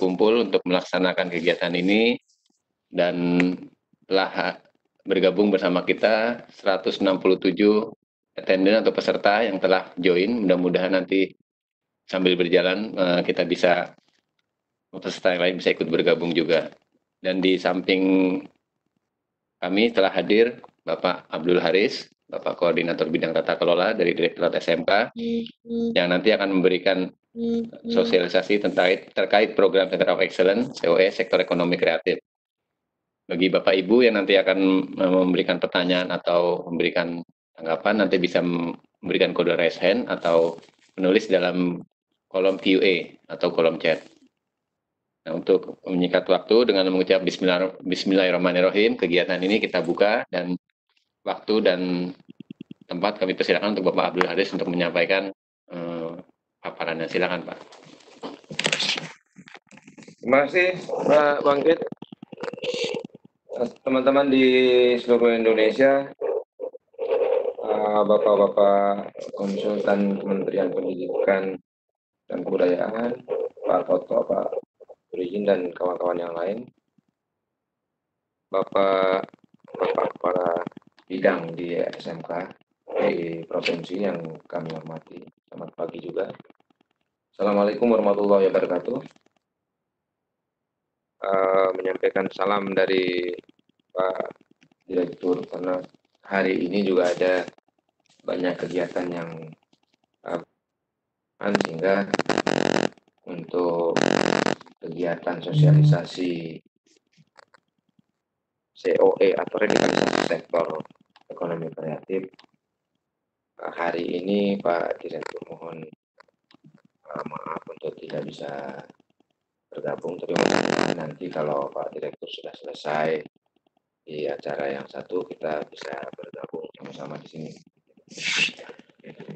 berkumpul untuk melaksanakan kegiatan ini dan telah bergabung bersama kita 167 attendant atau peserta yang telah join. Mudah-mudahan nanti sambil berjalan kita bisa, peserta yang lain bisa ikut bergabung juga. Dan di samping kami telah hadir Bapak Abdul Haris, Bapak Koordinator Bidang Tata Kelola dari Direktorat SMK, yang nanti akan memberikan sosialisasi terkait program Center of Excellence, COE, Sektor Ekonomi Kreatif. Bagi Bapak Ibu yang nanti akan memberikan pertanyaan atau memberikan tanggapan, nanti bisa memberikan kode raise hand atau menulis dalam kolom QA atau kolom chat. Nah, untuk menyingkat waktu dengan mengucap Bismillahirrahmanirrahim, kegiatan ini kita buka dan waktu dan tempat kami persilakan untuk Bapak Abdul Haris untuk menyampaikan paparannya. Silakan Pak. Terima kasih Pak Bangkit. Teman-teman di seluruh Indonesia, Bapak-Bapak konsultan Kementerian Pendidikan dan Kebudayaan, Pak Toto, Pak Berizin dan kawan-kawan yang lain, Bapak para bidang di SMK di provinsi yang kami hormati, selamat pagi juga. Assalamualaikum warahmatullahi wabarakatuh. Menyampaikan salam dari Pak Direktur, karena hari ini juga ada banyak kegiatan yang sehingga untuk kegiatan sosialisasi COE atau revitalisasi sektor ekonomi kreatif hari ini Pak Direktur mohon maaf untuk tidak bisa bergabung, tapi nanti kalau Pak Direktur sudah selesai di acara yang satu kita bisa bergabung sama-sama di sini.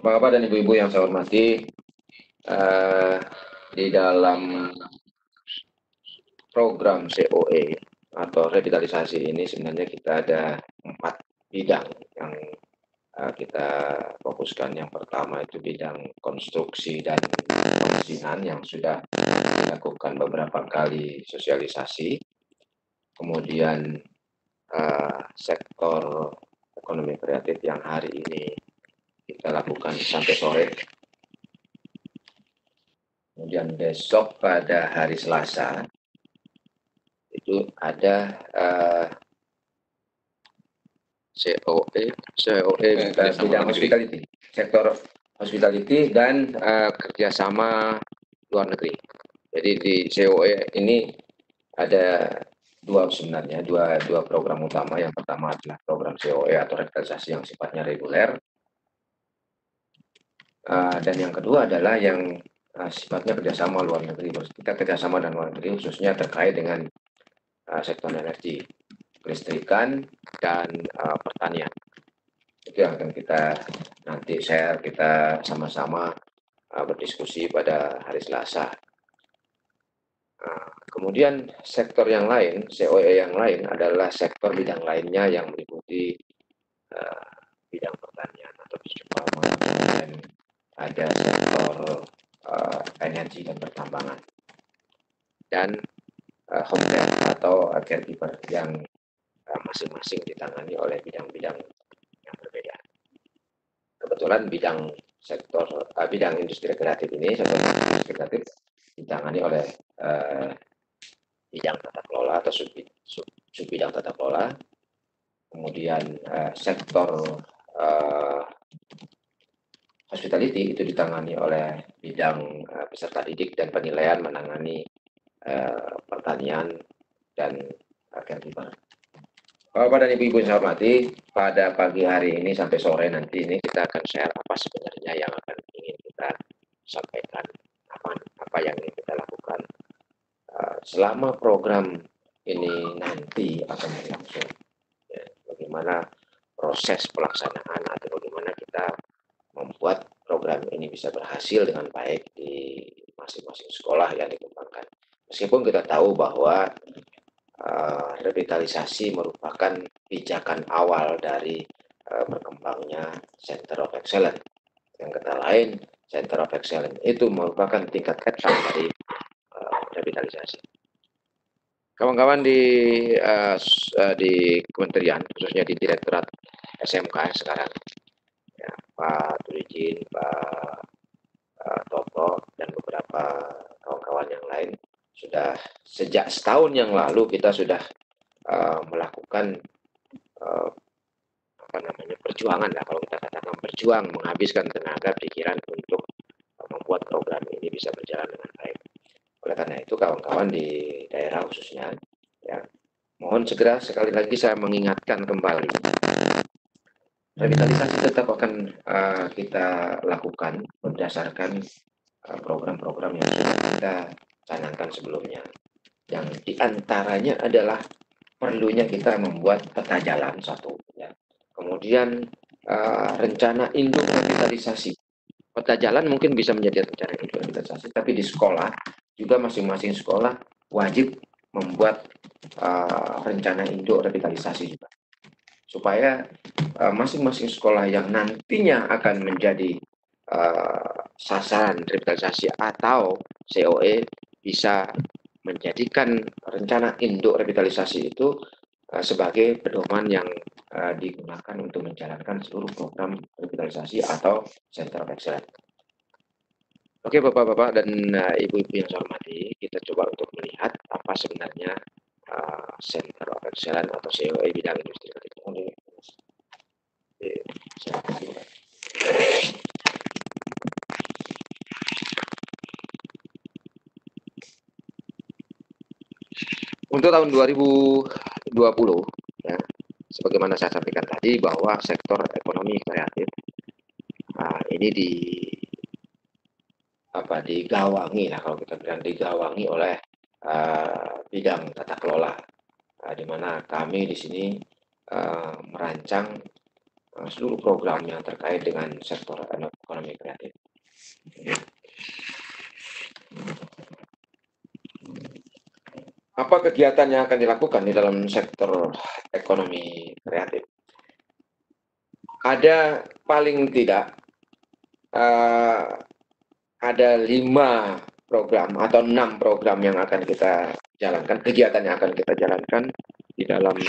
Bapak dan Ibu-ibu yang saya hormati, di dalam program COE atau revitalisasi ini sebenarnya kita ada 4 bidang yang kita fokuskan. Yang pertama itu bidang konstruksi dan pemesinan yang sudah dilakukan beberapa kali sosialisasi. Kemudian sektor ekonomi kreatif yang hari ini kita lakukan sampai sore. Kemudian besok pada hari Selasa itu ada COE bidang hospitality, sektor hospitality dan kerjasama luar negeri. Jadi di COE ini ada sebenarnya dua program utama. Yang pertama adalah program COE atau revitalisasi yang sifatnya reguler, dan yang kedua adalah yang sifatnya kerjasama luar negeri. Kita kerjasama dengan luar negeri khususnya terkait dengan sektor energi, kelistrikan, dan pertanian. Itu yang akan kita nanti share, kita sama-sama berdiskusi pada hari Selasa. Kemudian sektor yang lain, COE yang lain adalah sektor bidang lainnya yang meliputi bidang pertanian atau farming, dan ada sektor energi dan pertambangan, dan hotel atau caregiver yang masing-masing ditangani oleh bidang-bidang yang berbeda. Kebetulan bidang industri kreatif ini, sektor industri kreatif ditangani oleh bidang tata kelola atau sub bidang tata kelola. Kemudian sektor hospitality itu ditangani oleh bidang peserta didik dan penilaian, menangani pertanian dan caregiver. Bapak dan Ibu-ibu yang saya hormati, pada pagi hari ini sampai sore nanti ini kita akan share apa sebenarnya yang akan ingin kita sampaikan, apa yang ingin kita lakukan selama program ini nanti akan berlangsung. Ya, bagaimana proses pelaksanaan atau bagaimana kita membuat program ini bisa berhasil dengan baik di masing-masing sekolah yang dikembangkan. Meskipun kita tahu bahwa revitalisasi merupakan pijakan awal dari berkembangnya Center of Excellence. Yang kata lain, Center of Excellence itu merupakan tingkat etap dari revitalisasi. Kawan-kawan di kementerian, khususnya di Direktorat SMK sekarang, ya, Pak Turijin, Pak Toto, dan beberapa kawan-kawan yang lain, sudah sejak setahun yang lalu kita sudah melakukan perjuangan lah, kalau kita katakan berjuang, menghabiskan tenaga pikiran untuk membuat program ini bisa berjalan dengan baik. Oleh karena itu kawan-kawan di daerah khususnya, ya, mohon segera sekali lagi saya mengingatkan kembali, revitalisasi tetap akan kita lakukan berdasarkan program-program yang sudah kita canangkan sebelumnya. Yang diantaranya adalah perlunya kita membuat peta jalan satu, ya. Kemudian rencana induk revitalisasi. Peta jalan mungkin bisa menjadi rencana induk revitalisasi, tapi di sekolah juga masing-masing sekolah wajib membuat rencana induk revitalisasi juga, supaya masing-masing sekolah yang nantinya akan menjadi sasaran revitalisasi atau COE bisa menjadikan rencana induk revitalisasi itu sebagai pedoman yang digunakan untuk menjalankan seluruh program revitalisasi atau Center of Excellence. Oke Bapak-Bapak dan Ibu-Ibu yang saya hormati, kita coba untuk melihat apa sebenarnya Center of Excellence atau COE bidang industri kreatif teknologi. Untuk tahun 2020, ya, sebagaimana saya sampaikan tadi bahwa sektor ekonomi kreatif ini digawangi, nah kalau kita bilang digawangi oleh bidang tata kelola, di mana kami di sini merancang seluruh program yang terkait dengan sektor ekonomi kreatif. Apa kegiatan yang akan dilakukan di dalam sektor ekonomi kreatif? Ada paling tidak ada 5 program atau 6 program yang akan kita jalankan, kegiatan yang akan kita jalankan di dalam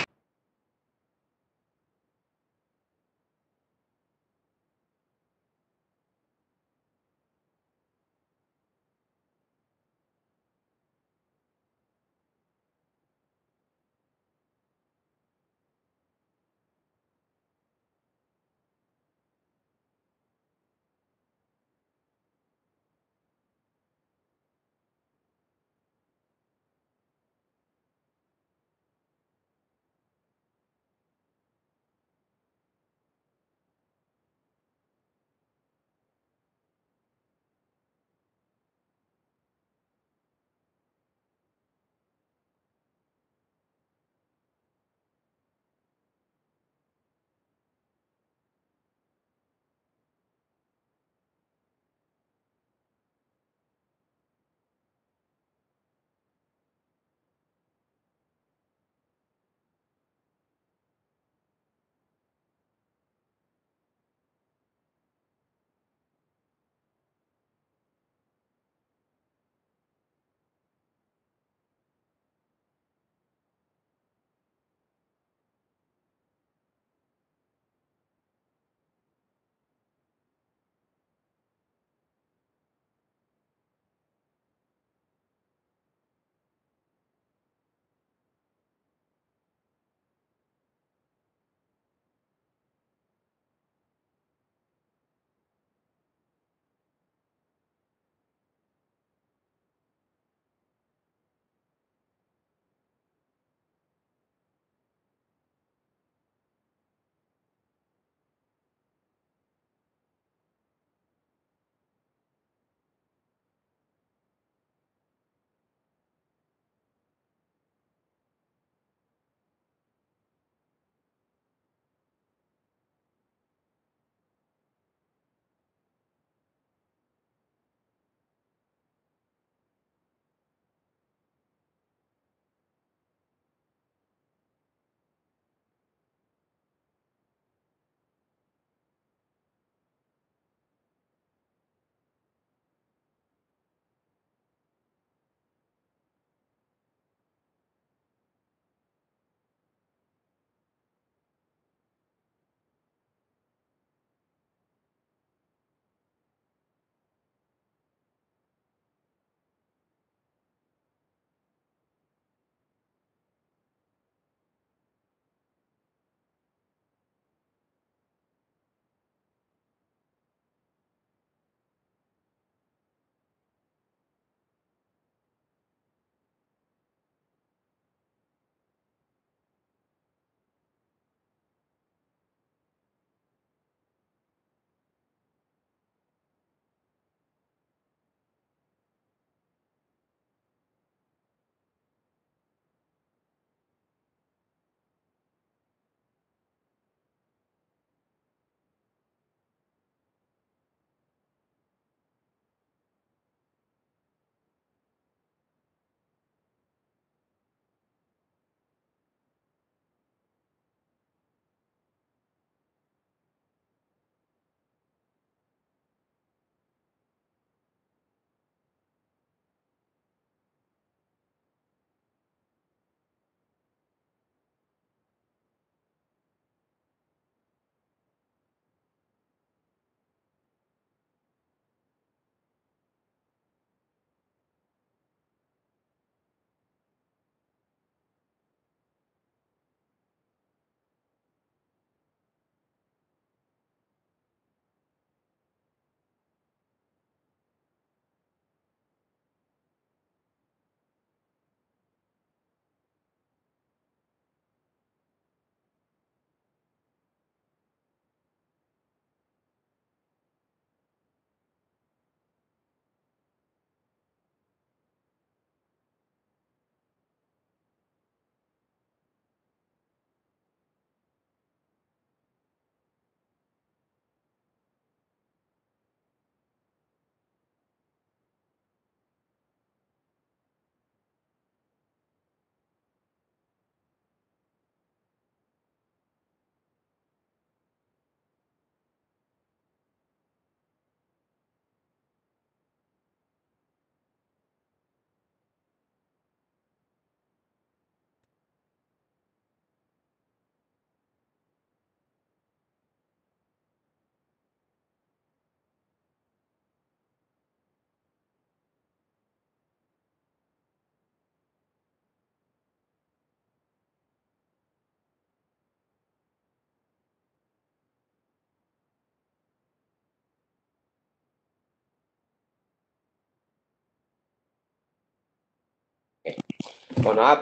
Mohon maaf,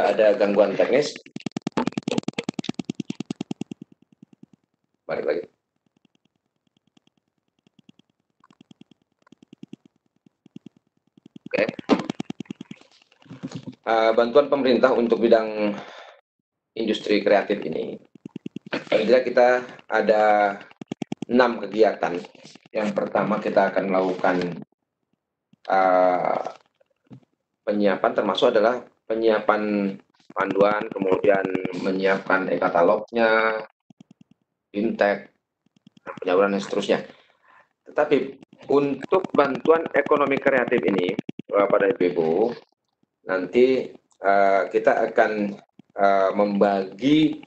ada gangguan teknis. Balik lagi. Oke. Bantuan pemerintah untuk bidang industri kreatif ini. Paling tidak kita ada 6 kegiatan. Yang pertama kita akan melakukan penyiapan, termasuk adalah penyiapan panduan, kemudian menyiapkan e-katalognya, fintech, penyaluran dan seterusnya. Tetapi untuk bantuan ekonomi kreatif ini, pada Ibu, nanti kita akan membagi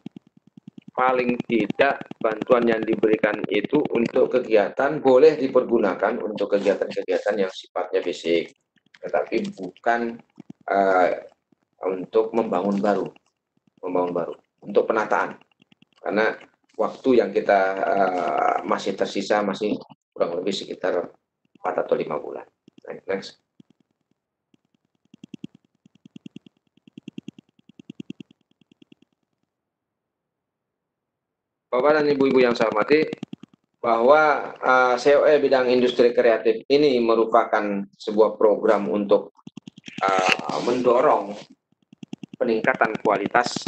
paling tidak bantuan yang diberikan itu untuk kegiatan boleh dipergunakan untuk kegiatan-kegiatan yang sifatnya fisik, tetapi bukan untuk membangun baru, untuk penataan, karena waktu yang kita masih tersisa masih kurang lebih sekitar 4 atau 5 bulan. Next. Bapak dan Ibu-Ibu yang saya hormati, bahwa COE bidang industri kreatif ini merupakan sebuah program untuk mendorong peningkatan kualitas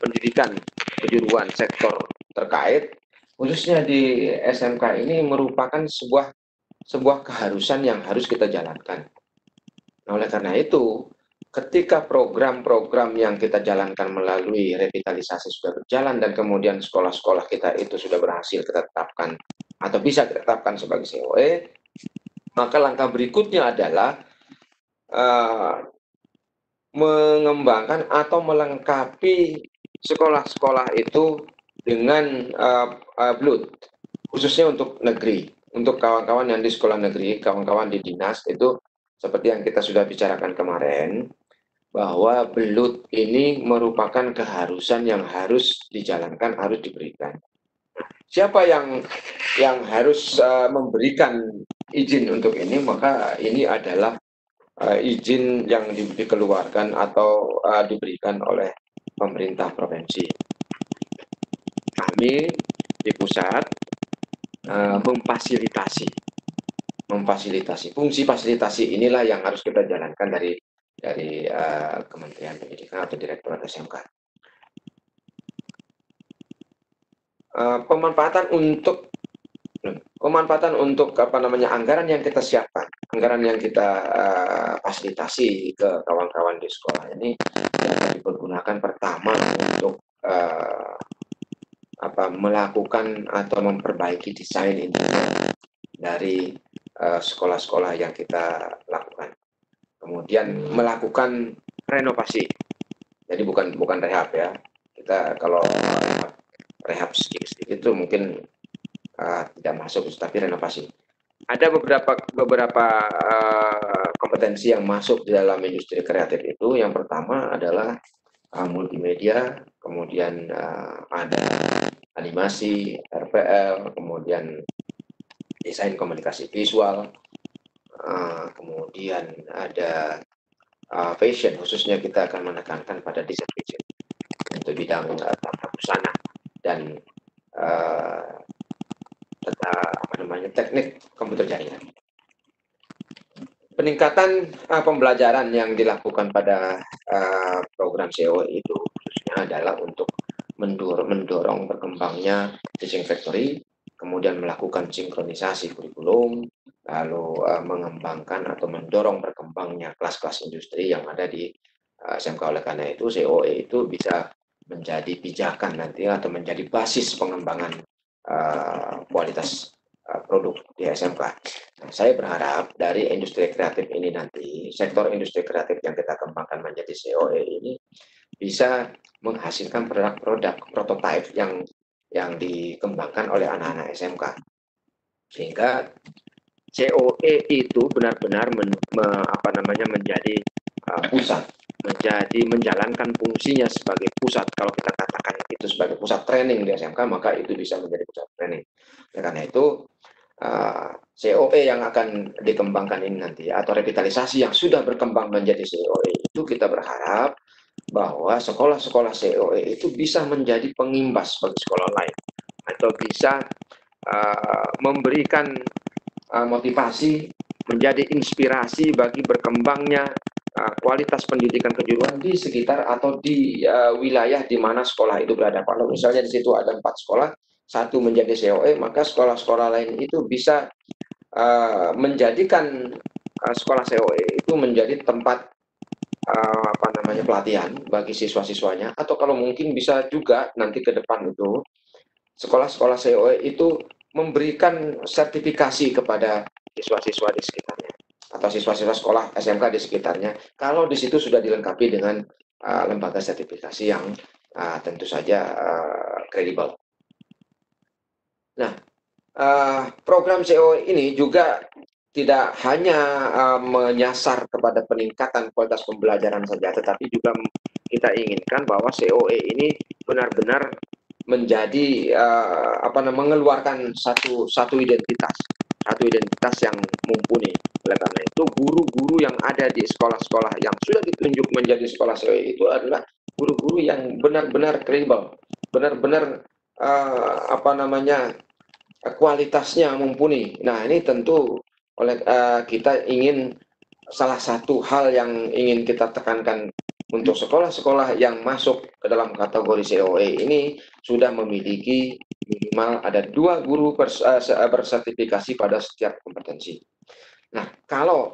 pendidikan kejuruan sektor terkait, khususnya di SMK ini merupakan sebuah keharusan yang harus kita jalankan. Nah, oleh karena itu, ketika program-program yang kita jalankan melalui revitalisasi sudah berjalan dan kemudian sekolah-sekolah kita itu sudah berhasil kita tetapkan atau bisa kita tetapkan sebagai COE, maka langkah berikutnya adalah mengembangkan atau melengkapi sekolah-sekolah itu dengan BLUT, khususnya untuk negeri, untuk kawan-kawan yang di sekolah negeri, kawan-kawan di dinas itu seperti yang kita sudah bicarakan kemarin, bahwa belut ini merupakan keharusan yang harus dijalankan, harus diberikan. Siapa yang harus memberikan izin untuk ini? Maka ini adalah izin yang dikeluarkan atau diberikan oleh pemerintah provinsi. Kami di pusat memfasilitasi. Fungsi fasilitasi inilah yang harus kita jalankan dari Kementerian Pendidikan atau Direktorat SMK. Pemanfaatan untuk anggaran yang kita siapkan, anggaran yang kita fasilitasi ke kawan-kawan di sekolah ini dapat dipergunakan pertama untuk melakukan atau memperbaiki desain interior dari sekolah-sekolah yang kita lakukan. Kemudian melakukan renovasi. Jadi bukan rehab ya. Kita kalau rehab sedikit-sedikit itu mungkin tidak masuk, tapi renovasi. Ada beberapa kompetensi yang masuk di dalam industri kreatif itu. Yang pertama adalah multimedia, kemudian ada animasi, RPL, kemudian desain komunikasi visual, kemudian ada fashion, khususnya kita akan menekankan pada desain fashion untuk bidang tata busana dan teknik komputer jaringan. Peningkatan pembelajaran yang dilakukan pada program COE itu khususnya adalah untuk mendorong berkembangnya teaching factory, kemudian melakukan sinkronisasi kurikulum, lalu mengembangkan atau mendorong berkembangnya kelas-kelas industri yang ada di SMK. Oleh karena itu COE itu bisa menjadi pijakan nanti atau menjadi basis pengembangan kualitas produk di SMK. Nah, saya berharap dari industri kreatif ini nanti, sektor industri kreatif yang kita kembangkan menjadi COE ini bisa menghasilkan produk-produk prototipe yang dikembangkan oleh anak-anak SMK, sehingga COE itu benar-benar menjadi pusat, menjalankan fungsinya sebagai pusat. Kalau kita katakan itu sebagai pusat training di SMK, maka itu bisa menjadi pusat training. Karena itu COE yang akan dikembangkan ini nanti, atau revitalisasi yang sudah berkembang menjadi COE itu kita berharap bahwa sekolah-sekolah COE itu bisa menjadi pengimbas bagi sekolah lain atau bisa memberikan motivasi, menjadi inspirasi bagi berkembangnya kualitas pendidikan kejuruan di sekitar atau di wilayah di mana sekolah itu berada. Kalau misalnya di situ ada 4 sekolah, satu menjadi COE, maka sekolah-sekolah lain itu bisa menjadikan sekolah COE itu menjadi tempat pelatihan bagi siswa-siswanya, atau kalau mungkin bisa juga nanti ke depan itu sekolah-sekolah COE itu memberikan sertifikasi kepada siswa-siswa di sekitarnya atau siswa-siswa sekolah SMK di sekitarnya kalau di situ sudah dilengkapi dengan lembaga sertifikasi yang tentu saja kredibel. Nah, program COE ini juga tidak hanya menyasar kepada peningkatan kualitas pembelajaran saja, tetapi juga kita inginkan bahwa COE ini benar-benar menjadi mengeluarkan satu identitas yang mumpuni. Oleh karena itu, guru-guru yang ada di sekolah-sekolah yang sudah ditunjuk menjadi sekolah COE itu adalah guru-guru yang benar-benar kredibel, benar-benar kualitasnya mumpuni. Nah, ini tentu oleh kita ingin salah satu hal yang ingin kita tekankan untuk sekolah-sekolah yang masuk ke dalam kategori COE ini sudah memiliki minimal ada 2 guru bersertifikasi pada setiap kompetensi. Nah, kalau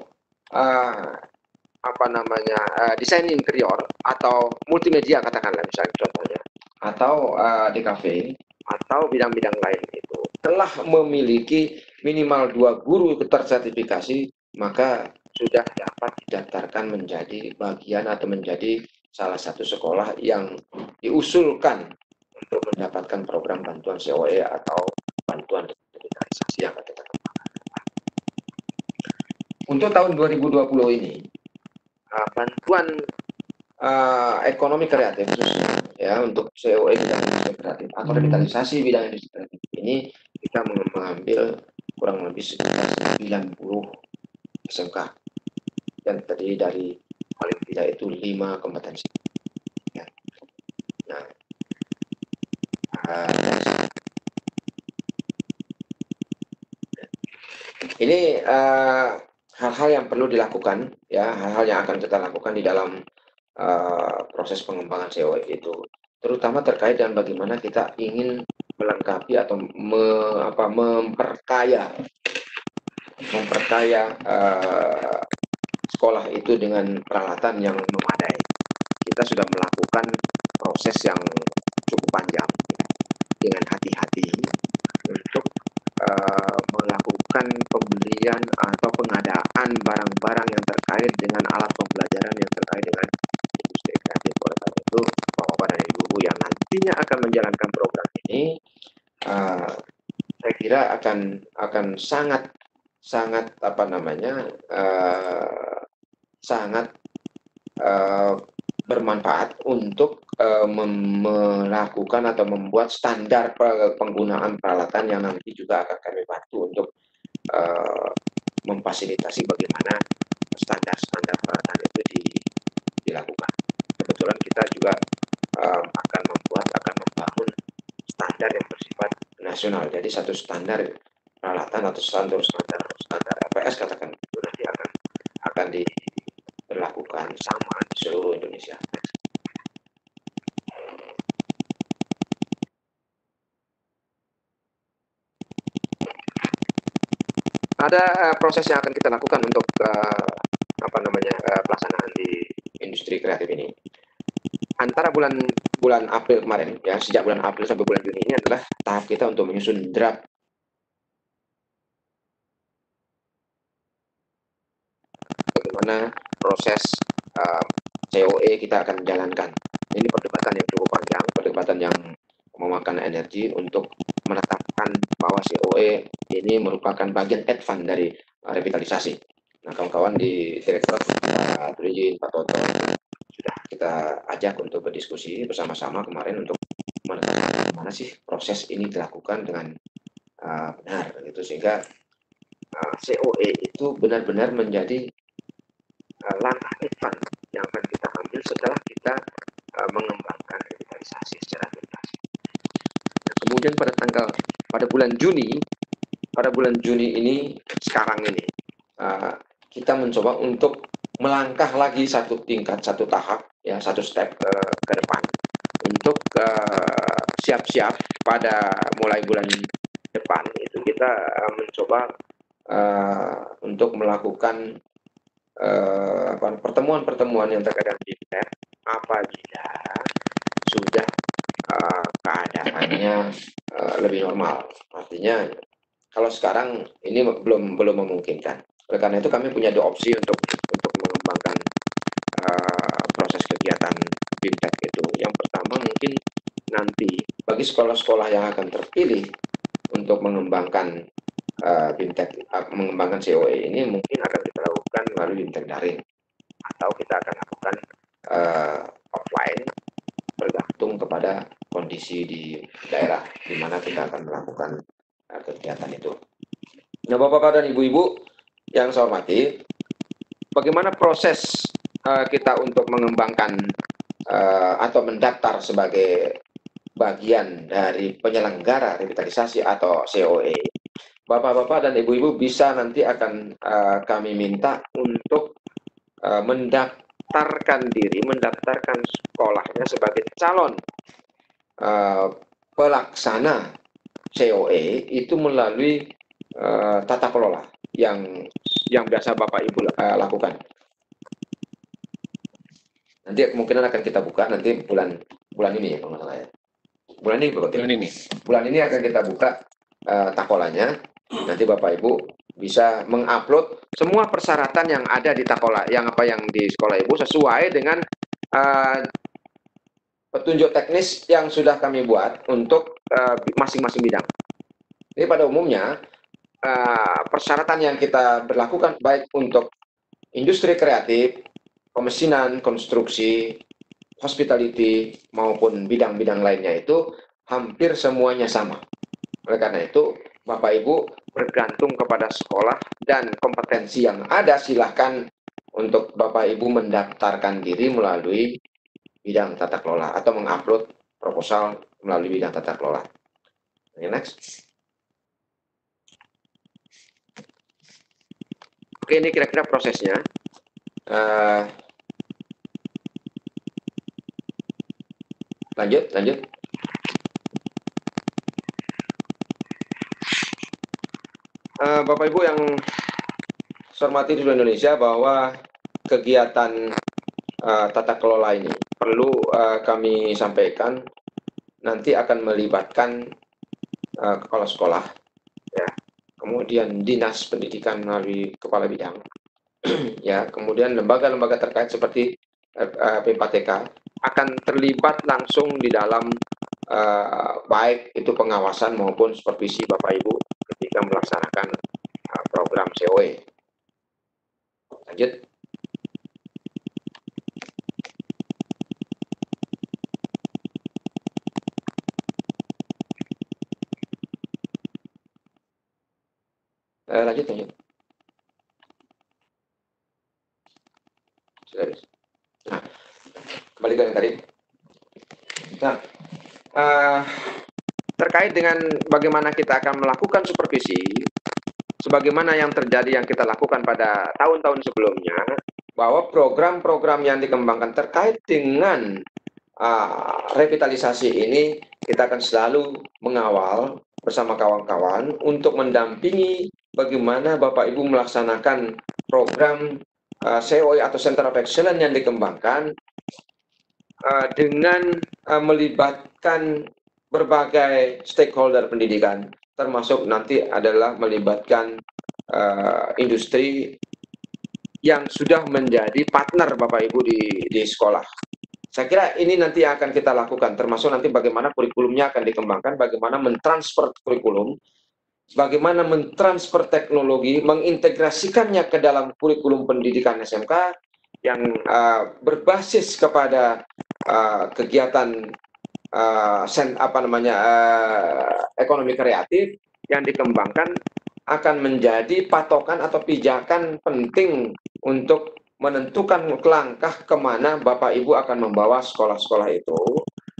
desain interior atau multimedia katakanlah misalnya contohnya, atau DKV atau bidang-bidang lain itu telah memiliki minimal 2 guru tersertifikasi, maka sudah dapat didaftarkan menjadi bagian atau menjadi salah satu sekolah yang diusulkan untuk mendapatkan program bantuan COE atau bantuan digitalisasi yang kita kembangkan. Untuk tahun 2020 ini, bantuan ekonomi kreatif khususnya ya untuk COE bidang industri kreatif atau revitalisasi bidang industri kreatif ini kita mengambil kurang lebih sekitar 90 SMK dan terdiri dari paling tidak itu 5 kompetensi. Ya. Nah, ini hal-hal yang perlu dilakukan ya, hal-hal yang akan kita lakukan di dalam proses pengembangan COE itu, terutama terkait dengan bagaimana kita ingin melengkapi atau memperkaya sekolah itu dengan peralatan yang memadai. Kita sudah melakukan proses yang cukup panjang dengan hati-hati untuk melakukan pembelian atau pengadaan barang-barang yang terkait dengan alat pembelajaran yang terkait dengan industri kreatif. Oleh karena itu, Bapak dan Ibu yang nantinya akan menjalankan program ini, saya kira akan sangat bermanfaat untuk melakukan atau membuat standar penggunaan peralatan yang nanti juga akan kami bantu untuk memfasilitasi bagaimana standar-standar peralatan itu dilakukan. Kebetulan kita juga akan membangun standar yang bersifat nasional. Jadi satu standar peralatan atau standar LPS katakan itu nanti akan diberlakukan sama di seluruh Indonesia. Ada proses yang akan kita lakukan untuk pelaksanaan di industri kreatif ini. Antara bulan April kemarin, ya sejak bulan April sampai bulan Juni ini adalah tahap kita untuk menyusun draft bagaimana proses COE kita akan jalankan. Ini perdebatan yang cukup panjang, perdebatan yang memakan energi untuk menetapkan bahwa COE ini merupakan bagian advance dari revitalisasi. Nah, kawan-kawan di Direktorat Pak Turijin, Pak Toto sudah kita ajak untuk berdiskusi bersama-sama kemarin untuk menetapkan bagaimana sih proses ini dilakukan dengan benar, gitu sehingga COE itu benar-benar menjadi langkah advance yang akan kita setelah kita mengembangkan revitalisasi secara tuntas. Nah, kemudian pada bulan Juni ini sekarang ini kita mencoba untuk melangkah lagi satu tingkat, satu tahap, ya, satu step ke depan untuk siap-siap pada mulai bulan depan itu kita mencoba untuk melakukan pertemuan-pertemuan yang terkait dengan BIMTEK apabila sudah keadaannya lebih normal. Artinya kalau sekarang ini belum memungkinkan. Oleh karena itu kami punya dua opsi untuk mengembangkan proses kegiatan BIMTEK itu. Yang pertama mungkin nanti bagi sekolah-sekolah yang akan terpilih untuk mengembangkan BIMTEK, mengembangkan COE ini mungkin akan kita lakukan melalui BIMTEK daring atau kita akan lakukan offline, bergantung kepada kondisi di daerah di mana kita akan melakukan kegiatan itu. Nah, Bapak-Bapak dan Ibu-Ibu yang saya hormati, bagaimana proses kita untuk mengembangkan atau mendaftar sebagai bagian dari penyelenggara revitalisasi atau COE? Bapak-bapak dan ibu-ibu bisa nanti akan kami minta untuk mendaftarkan sekolahnya sebagai calon pelaksana COE itu melalui tata kelola yang biasa Bapak Ibu lakukan. Nanti kemungkinan akan kita buka nanti bulan ini ya, kalau nggak salah ya. Bulan ini akan kita buka takolanya. Nanti Bapak Ibu bisa mengupload semua persyaratan yang ada di takola, yang di sekolah Ibu sesuai dengan petunjuk teknis yang sudah kami buat untuk masing-masing bidang. Jadi pada umumnya persyaratan yang kita berlakukan baik untuk industri kreatif, pemesinan, konstruksi, hospitality maupun bidang-bidang lainnya itu hampir semuanya sama. Oleh karena itu, Bapak Ibu bergantung kepada sekolah dan kompetensi yang ada, silahkan untuk Bapak Ibu mendaftarkan diri melalui bidang tata kelola atau mengupload proposal melalui bidang tata kelola. Next. Oke, ini kira-kira prosesnya. Lanjut. Bapak Ibu yang saya hormati di seluruh Indonesia, bahwa kegiatan tata kelola ini perlu kami sampaikan nanti akan melibatkan kepala sekolah, ya, kemudian dinas pendidikan melalui kepala bidang, ya, kemudian lembaga-lembaga terkait seperti P4TK akan terlibat langsung di dalam baik itu pengawasan maupun supervisi Bapak Ibu ketika melaksanakan program COE. Lanjut. Lanjut. Nah, kembali ke yang tadi. Nah, terkait dengan bagaimana kita akan melakukan supervisi, sebagaimana yang terjadi yang kita lakukan pada tahun-tahun sebelumnya, bahwa program-program yang dikembangkan terkait dengan revitalisasi ini, kita akan selalu mengawal bersama kawan-kawan untuk mendampingi bagaimana Bapak Ibu melaksanakan program COE atau Center of Excellence yang dikembangkan dengan melibatkan berbagai stakeholder pendidikan, termasuk nanti adalah melibatkan industri yang sudah menjadi partner Bapak Ibu di sekolah. Saya kira ini nanti akan kita lakukan, termasuk nanti bagaimana kurikulumnya akan dikembangkan, bagaimana mentransfer kurikulum, bagaimana mentransfer teknologi, mengintegrasikannya ke dalam kurikulum pendidikan SMK yang berbasis kepada kegiatan ekonomi kreatif yang dikembangkan, akan menjadi patokan atau pijakan penting untuk menentukan langkah kemana Bapak Ibu akan membawa sekolah-sekolah itu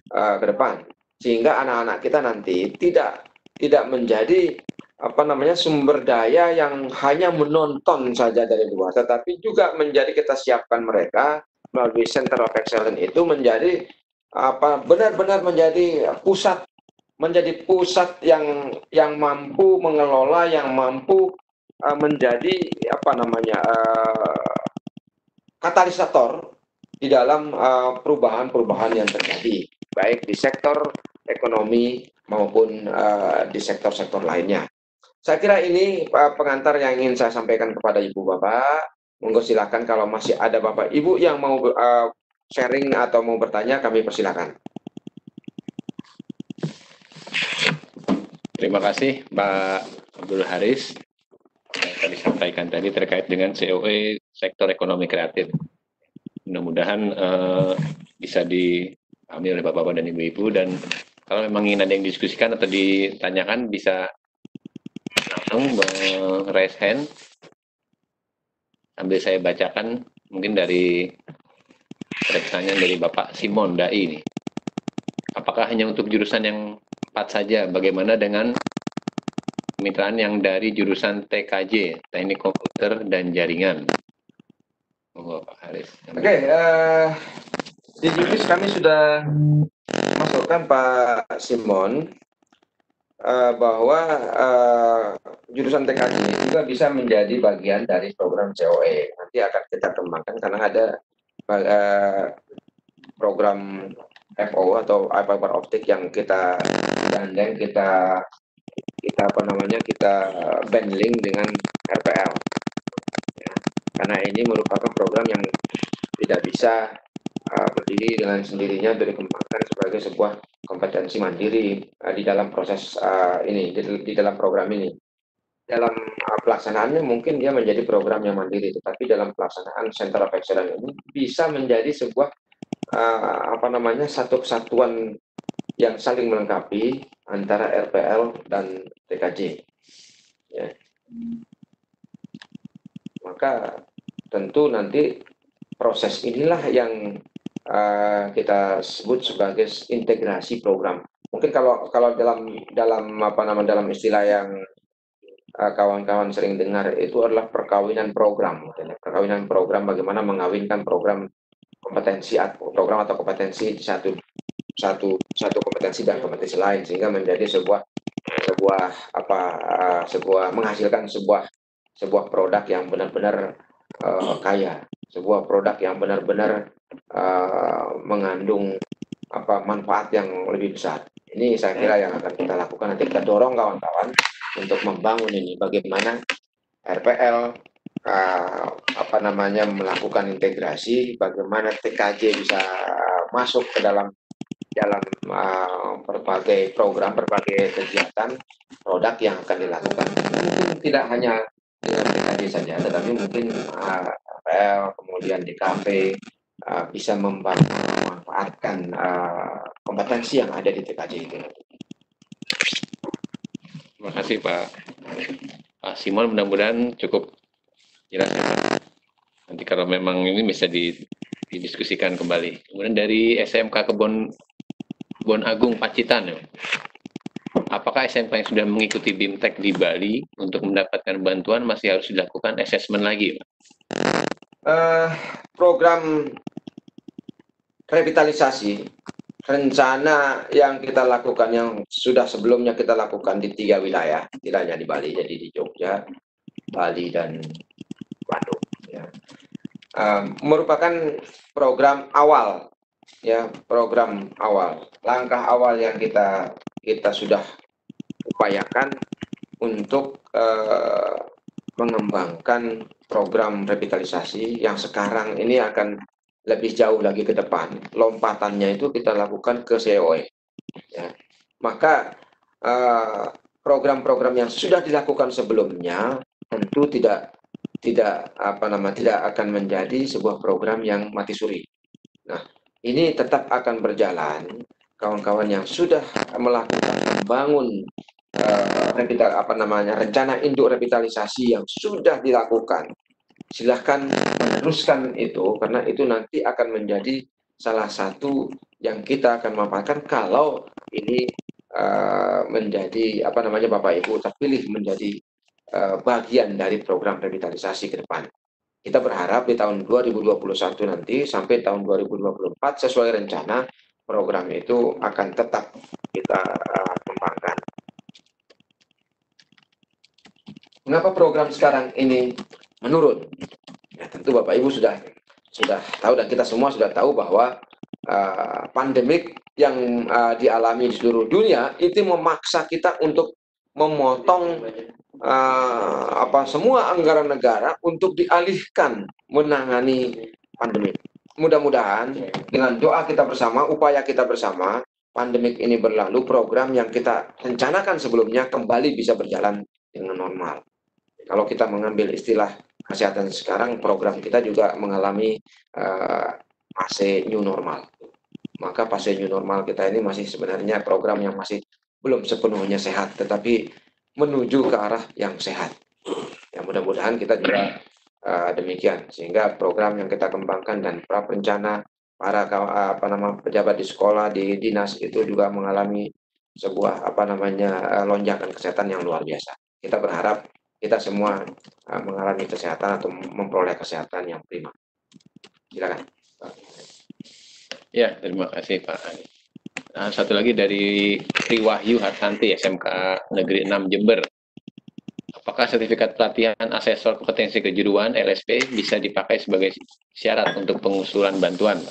ke depan, sehingga anak-anak kita nanti tidak menjadi sumber daya yang hanya menonton saja dari luar, tetapi juga menjadi kita siapkan mereka melalui Center of Excellence itu menjadi benar-benar menjadi pusat yang mampu mengelola, yang mampu menjadi katalisator di dalam perubahan-perubahan yang terjadi, baik di sektor ekonomi maupun di sektor-sektor lainnya. Saya kira ini pengantar yang ingin saya sampaikan kepada Ibu Bapak. Monggo silakan kalau masih ada Bapak Ibu yang mau sharing atau mau bertanya, kami persilakan. Terima kasih Pak Abdul Haris yang tadi sampaikan tadi terkait dengan COE sektor ekonomi kreatif. Mudah-mudahan bisa dipahami oleh Bapak-Bapak dan Ibu-Ibu, dan kalau memang ingin ada yang diskusikan atau ditanyakan bisa langsung raise hand sambil saya bacakan mungkin dari pertanyaan dari Bapak Simon Dai ini. Apakah hanya untuk jurusan yang 4 saja? Bagaimana dengan kemitraan yang dari jurusan TKJ, Teknik Komputer dan Jaringan? Oh, Pak Haris. Oke, di Jukis kami sudah masukkan Pak Simon bahwa jurusan TKJ juga bisa menjadi bagian dari program COE. Nanti akan kita kembangkan karena ada program FO atau fiber optik yang kita gandeng, kita bundling dengan RPL. Ya, karena ini merupakan program yang tidak bisa berdiri dengan sendirinya, dikembangkan sebagai sebuah kompetensi mandiri di dalam proses ini, di dalam program ini. Dalam pelaksanaannya mungkin dia menjadi program yang mandiri, tetapi dalam pelaksanaan Center of Excellence ini bisa menjadi sebuah satu kesatuan yang saling melengkapi antara RPL dan TKJ. Ya. Maka tentu nanti proses inilah yang kita sebut sebagai integrasi program. Mungkin kalau dalam istilah yang kawan-kawan sering dengar itu adalah perkawinan program. Perkawinan program, bagaimana mengawinkan program program atau kompetensi di satu kompetensi dan kompetensi lain, sehingga menjadi menghasilkan sebuah produk yang benar-benar kaya, sebuah produk yang benar-benar mengandung manfaat yang lebih besar. Ini saya kira yang akan kita lakukan. Nanti kita dorong kawan-kawan untuk membangun ini, bagaimana RPL melakukan integrasi, bagaimana TKJ bisa masuk ke dalam berbagai program, berbagai kegiatan produk yang akan dilakukan. Mungkin tidak hanya dengan TKJ saja, tetapi mungkin RPL, kemudian DKV bisa memanfaatkan kompetensi yang ada di TKJ itu. Terima kasih Pak Simon, mudah-mudahan cukup jelas ya Pak. Nanti kalau memang ini bisa didiskusikan kembali. Kemudian dari SMK Kebon Agung Pacitan, apakah SMK yang sudah mengikuti BIMTEK di Bali untuk mendapatkan bantuan masih harus dilakukan asesmen lagi Pak? Program revitalisasi rencana yang kita lakukan, yang sudah sebelumnya kita lakukan di 3 wilayah, tidak hanya di Bali, jadi di Jogja, Bali, dan Bandung. Ya. Merupakan program awal, ya, program awal, langkah awal yang kita sudah upayakan untuk mengembangkan program revitalisasi yang sekarang ini akan lebih jauh lagi ke depan. Lompatannya itu kita lakukan ke COE. Ya. Maka program-program yang sudah dilakukan sebelumnya tentu tidak akan menjadi sebuah program yang mati suri. Nah, ini tetap akan berjalan. Kawan-kawan yang sudah melakukan membangun rencana induk revitalisasi yang sudah dilakukan, silahkan meneruskan itu, karena itu nanti akan menjadi salah satu yang kita akan manfaatkan kalau ini menjadi apa namanya Bapak Ibu terpilih menjadi bagian dari program revitalisasi ke depan. Kita berharap di tahun 2021 nanti sampai tahun 2024 sesuai rencana program itu akan tetap kita kembangkan. Mengapa program sekarang ini menurun? Ya, tentu Bapak Ibu sudah tahu dan kita semua sudah tahu bahwa pandemik yang dialami di seluruh dunia itu memaksa kita untuk memotong semua anggaran negara untuk dialihkan menangani pandemik. Mudah-mudahan dengan doa kita bersama, upaya kita bersama, pandemik ini berlalu, program yang kita rencanakan sebelumnya kembali bisa berjalan dengan normal. Kalau kita mengambil istilah kesehatan sekarang, program kita juga mengalami fase new normal. Maka fase new normal kita ini masih sebenarnya program yang masih belum sepenuhnya sehat, tetapi menuju ke arah yang sehat. Ya, mudah-mudahan kita juga demikian, sehingga program yang kita kembangkan dan para perencana, para pejabat di sekolah, di dinas itu juga mengalami sebuah lonjakan kesehatan yang luar biasa. Kita berharap kita semua mengalami kesehatan atau memperoleh kesehatan yang prima. Silakan. Ya, terima kasih Pak. Nah, satu lagi dari Triwahyu Hartanti, SMK Negeri 6 Jember. Apakah sertifikat pelatihan asesor kompetensi kejuruan LSP bisa dipakai sebagai syarat untuk pengusulan bantuan?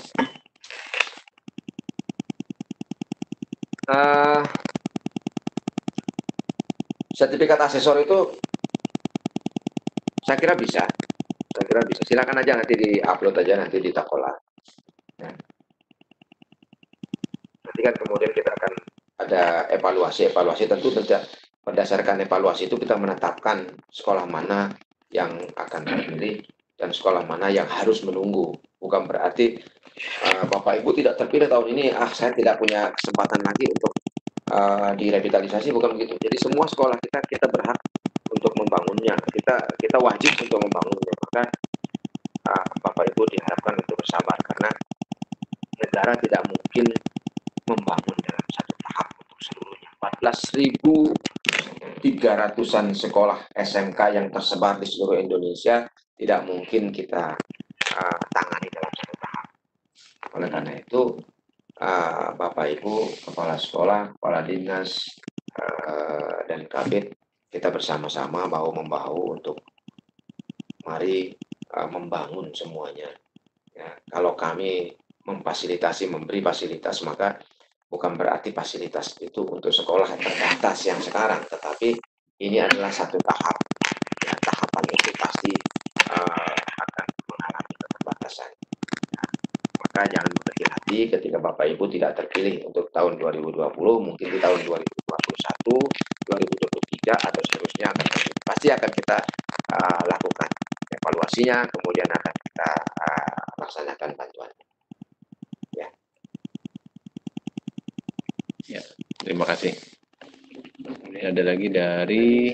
Sertifikat asesor itu saya kira bisa. Silakan aja nanti di-upload aja nanti di Takola. Ya. Nanti kan kemudian kita akan ada evaluasi tentu berdasarkan evaluasi itu kita menetapkan sekolah mana yang akan terpilih dan sekolah mana yang harus menunggu. Bukan berarti Bapak Ibu tidak terpilih tahun ini, saya tidak punya kesempatan lagi untuk direvitalisasi, bukan begitu. Jadi semua sekolah kita berhak untuk membangunnya, kita wajib untuk membangunnya. Maka Bapak Ibu diharapkan untuk bersabar, karena negara tidak mungkin membangun dalam satu tahap untuk seluruhnya. 14.300-an sekolah SMK yang tersebar di seluruh Indonesia tidak mungkin kita tangani dalam satu tahap. Oleh karena itu, Bapak Ibu, kepala sekolah, kepala dinas, dan kabit, kita bersama-sama bahu-membahu untuk mari membangun semuanya. Ya, kalau kami memfasilitasi, memberi fasilitas, maka bukan berarti fasilitas itu untuk sekolah terbatas yang sekarang, tetapi ini adalah satu tahap. Ya, tahapan itu pasti akan mengalami keterbatasan. Ya, maka jangan berkecil hati ketika Bapak Ibu tidak terpilih untuk tahun 2020, mungkin di tahun 2021, 2023 atau seterusnya pasti akan kita lakukan evaluasinya, kemudian akan kita laksanakan bantuannya. Ya, terima kasih. Ini ada lagi dari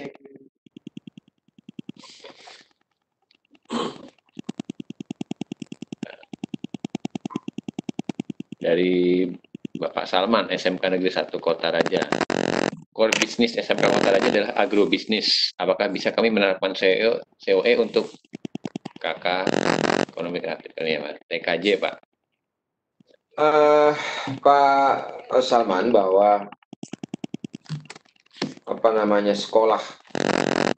Bapak Salman, SMK Negeri 1 Kota Raja. Core bisnis SMK Kota Raja adalah agrobisnis. Apakah bisa kami menerapkan COE untuk KK ekonomi kreatif ya, Pak? TKJ, Pak. Pak Salman, bahwa sekolah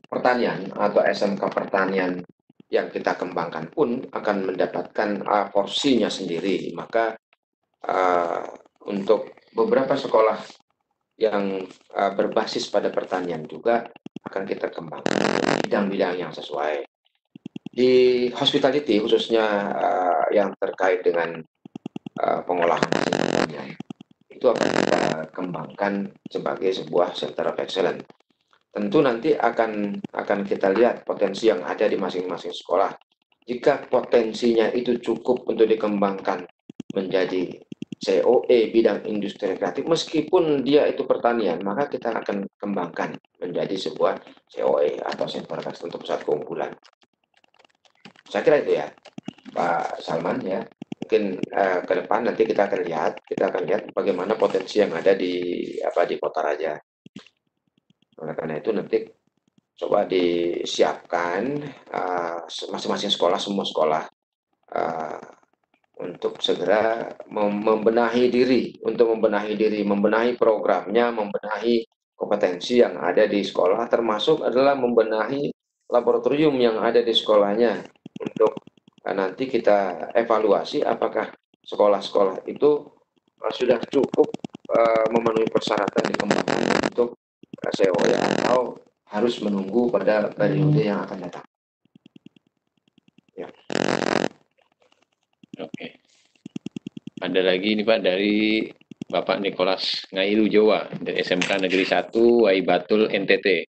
pertanian atau SMK pertanian yang kita kembangkan pun akan mendapatkan porsinya sendiri. Maka untuk beberapa sekolah yang berbasis pada pertanian juga akan kita kembangkan bidang-bidang yang sesuai. Di hospitality khususnya yang terkait dengan pengolahan hasil pertanian, itu akan kita kembangkan sebagai sebuah center of excellence. Tentu nanti akan kita lihat potensi yang ada di masing-masing sekolah. Jika potensinya itu cukup untuk dikembangkan menjadi COE bidang industri kreatif, meskipun dia itu pertanian, maka kita akan kembangkan menjadi sebuah COE atau center of excellence untuk pusat keunggulan. Saya kira itu ya, Pak Salman ya. Mungkin ke depan nanti kita akan lihat bagaimana potensi yang ada di Kota Raja. Oleh karena itu nanti coba disiapkan masing-masing sekolah, semua sekolah uh, untuk segera membenahi programnya, membenahi kompetensi yang ada di sekolah, termasuk adalah membenahi laboratorium yang ada di sekolahnya untuk nanti kita evaluasi apakah sekolah-sekolah itu sudah cukup memenuhi persyaratan dikembangkan untuk COE atau harus menunggu pada periode yang akan datang. Ya. Oke. Ada lagi ini Pak dari Bapak Nikolas Ngailu Jawa dari SMK Negeri 1 Waibatul NTT.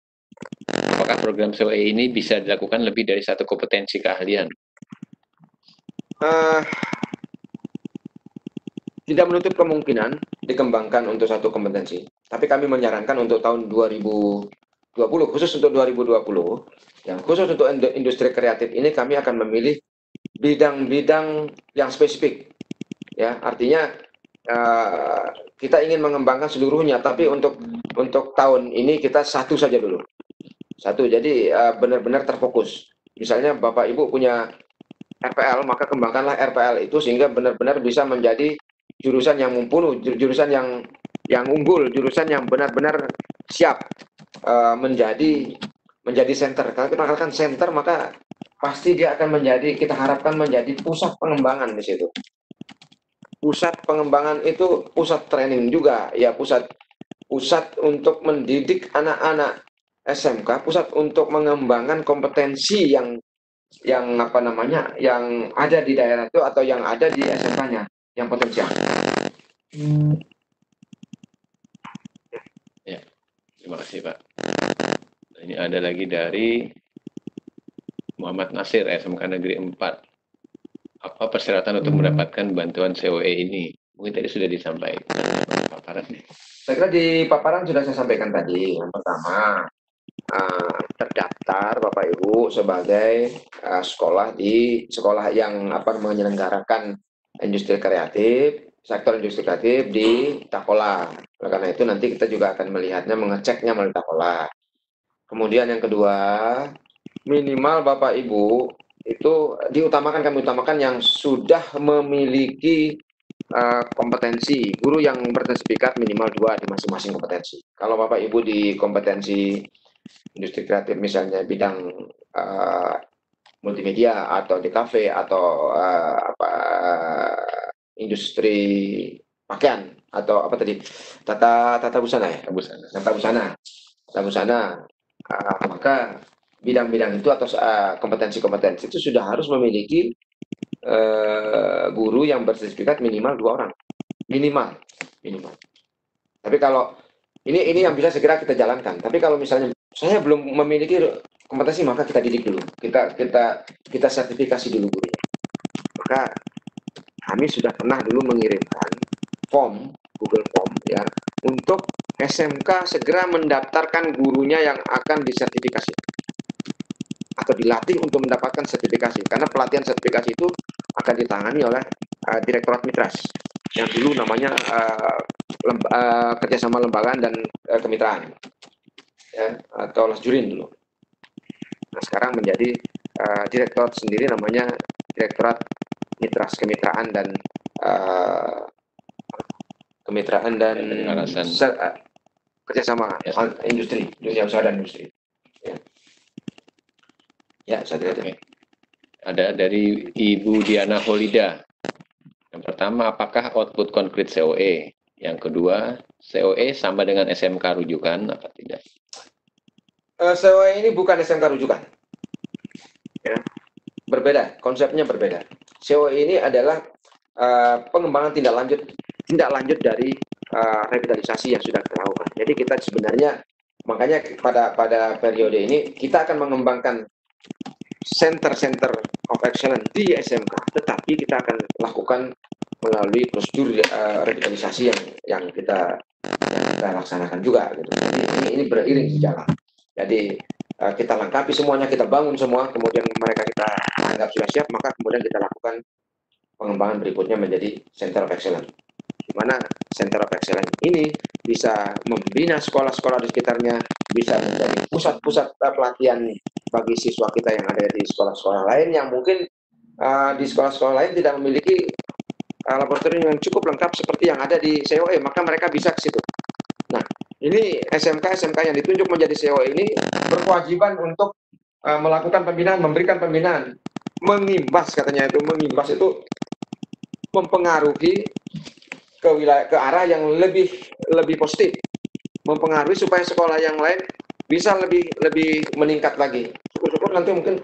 Apakah program COE ini bisa dilakukan lebih dari satu kompetensi keahlian? Tidak menutup kemungkinan dikembangkan untuk satu kompetensi, tapi kami menyarankan untuk tahun 2020, khusus untuk 2020, yang khusus untuk industri kreatif ini kami akan memilih bidang-bidang yang spesifik. Ya, artinya kita ingin mengembangkan seluruhnya, tapi untuk tahun ini kita satu saja dulu. Satu, jadi benar-benar terfokus. Misalnya Bapak Ibu punya RPL, maka kembangkanlah RPL itu sehingga benar-benar bisa menjadi jurusan yang mumpuni, jurusan yang unggul, jurusan yang benar-benar siap menjadi center. Kalau kita katakan center, maka pasti dia akan menjadi, kita harapkan menjadi pusat pengembangan di situ. Pusat pengembangan itu pusat training juga, ya pusat untuk mendidik anak-anak SMK, pusat untuk mengembangkan kompetensi yang ada di daerah itu atau yang ada di SMK-nya yang potensial. Ya, terima kasih Pak. Ini ada lagi dari Muhammad Nasir, SMK Negeri 4. Apa persyaratan untuk mendapatkan bantuan COE ini? Mungkin tadi sudah disampaikan paparan. Saya kira di paparan sudah saya sampaikan tadi. Yang pertama, terdaftar Bapak Ibu sebagai sekolah yang menyelenggarakan industri kreatif, sektor industri kreatif di Takola. Oleh karena itu nanti kita juga akan mengeceknya melalui Takola. Kemudian yang kedua, minimal Bapak Ibu itu kami utamakan yang sudah memiliki kompetensi, guru yang bersertifikat minimal 2 di masing-masing kompetensi. Kalau Bapak Ibu di kompetensi industri kreatif misalnya bidang multimedia atau di kafe atau industri pakaian atau apa tadi, tata busana ya, tata busana, maka bidang-bidang itu atau kompetensi-kompetensi itu sudah harus memiliki guru yang bersertifikat minimal 2 orang, minimal. Tapi kalau ini yang bisa segera kita jalankan. Tapi kalau misalnya saya belum memiliki kompetensi, maka kita didik dulu, kita sertifikasi dulu gurunya. Maka kami sudah pernah dulu mengirimkan form, Google Form ya, untuk SMK segera mendaftarkan gurunya yang akan disertifikasi atau dilatih untuk mendapatkan sertifikasi, karena pelatihan sertifikasi itu akan ditangani oleh Direktorat Mitras yang dulu namanya kerjasama lembagaan dan kemitraan ya, atau Lasjurin dulu. Nah sekarang menjadi direktorat sendiri namanya Direktorat Mitras, Kemitraan dan kerjasama industri, dunia usaha dan industri. Ya, saya kira itu. Ada dari Ibu Diana Holida. Yang pertama, apakah output konkret COE? Yang kedua, COE sama dengan SMK rujukan apa tidak? COE ini bukan SMK rujukan. Ya. Berbeda, konsepnya berbeda. COE ini adalah pengembangan tindak lanjut dari revitalisasi yang sudah kita lakukan. Jadi kita sebenarnya, makanya pada periode ini kita akan mengembangkan center of excellence di SMK, tetapi kita akan lakukan melalui prosedur revitalisasi yang kita laksanakan juga gitu. Jadi ini beriring sejalan. Jadi kita lengkapi semuanya, kita bangun semua, kemudian mereka kita anggap sudah siap, maka kemudian kita lakukan pengembangan berikutnya menjadi Center of Excellence. Di mana Center of Excellence ini bisa membina sekolah-sekolah di sekitarnya, bisa menjadi pusat-pusat pelatihan bagi siswa kita yang ada di sekolah-sekolah lain yang mungkin di sekolah-sekolah lain tidak memiliki laboratorium yang cukup lengkap seperti yang ada di COE, maka mereka bisa ke situ. Nah, ini SMK-SMK yang ditunjuk menjadi COE ini berkewajiban untuk melakukan pembinaan, memberikan pembinaan, mengimbas katanya itu, mengimbas itu mempengaruhi ke wilayah, ke arah yang lebih positif, mempengaruhi supaya sekolah yang lain bisa lebih meningkat lagi. Syukur-syukur nanti mungkin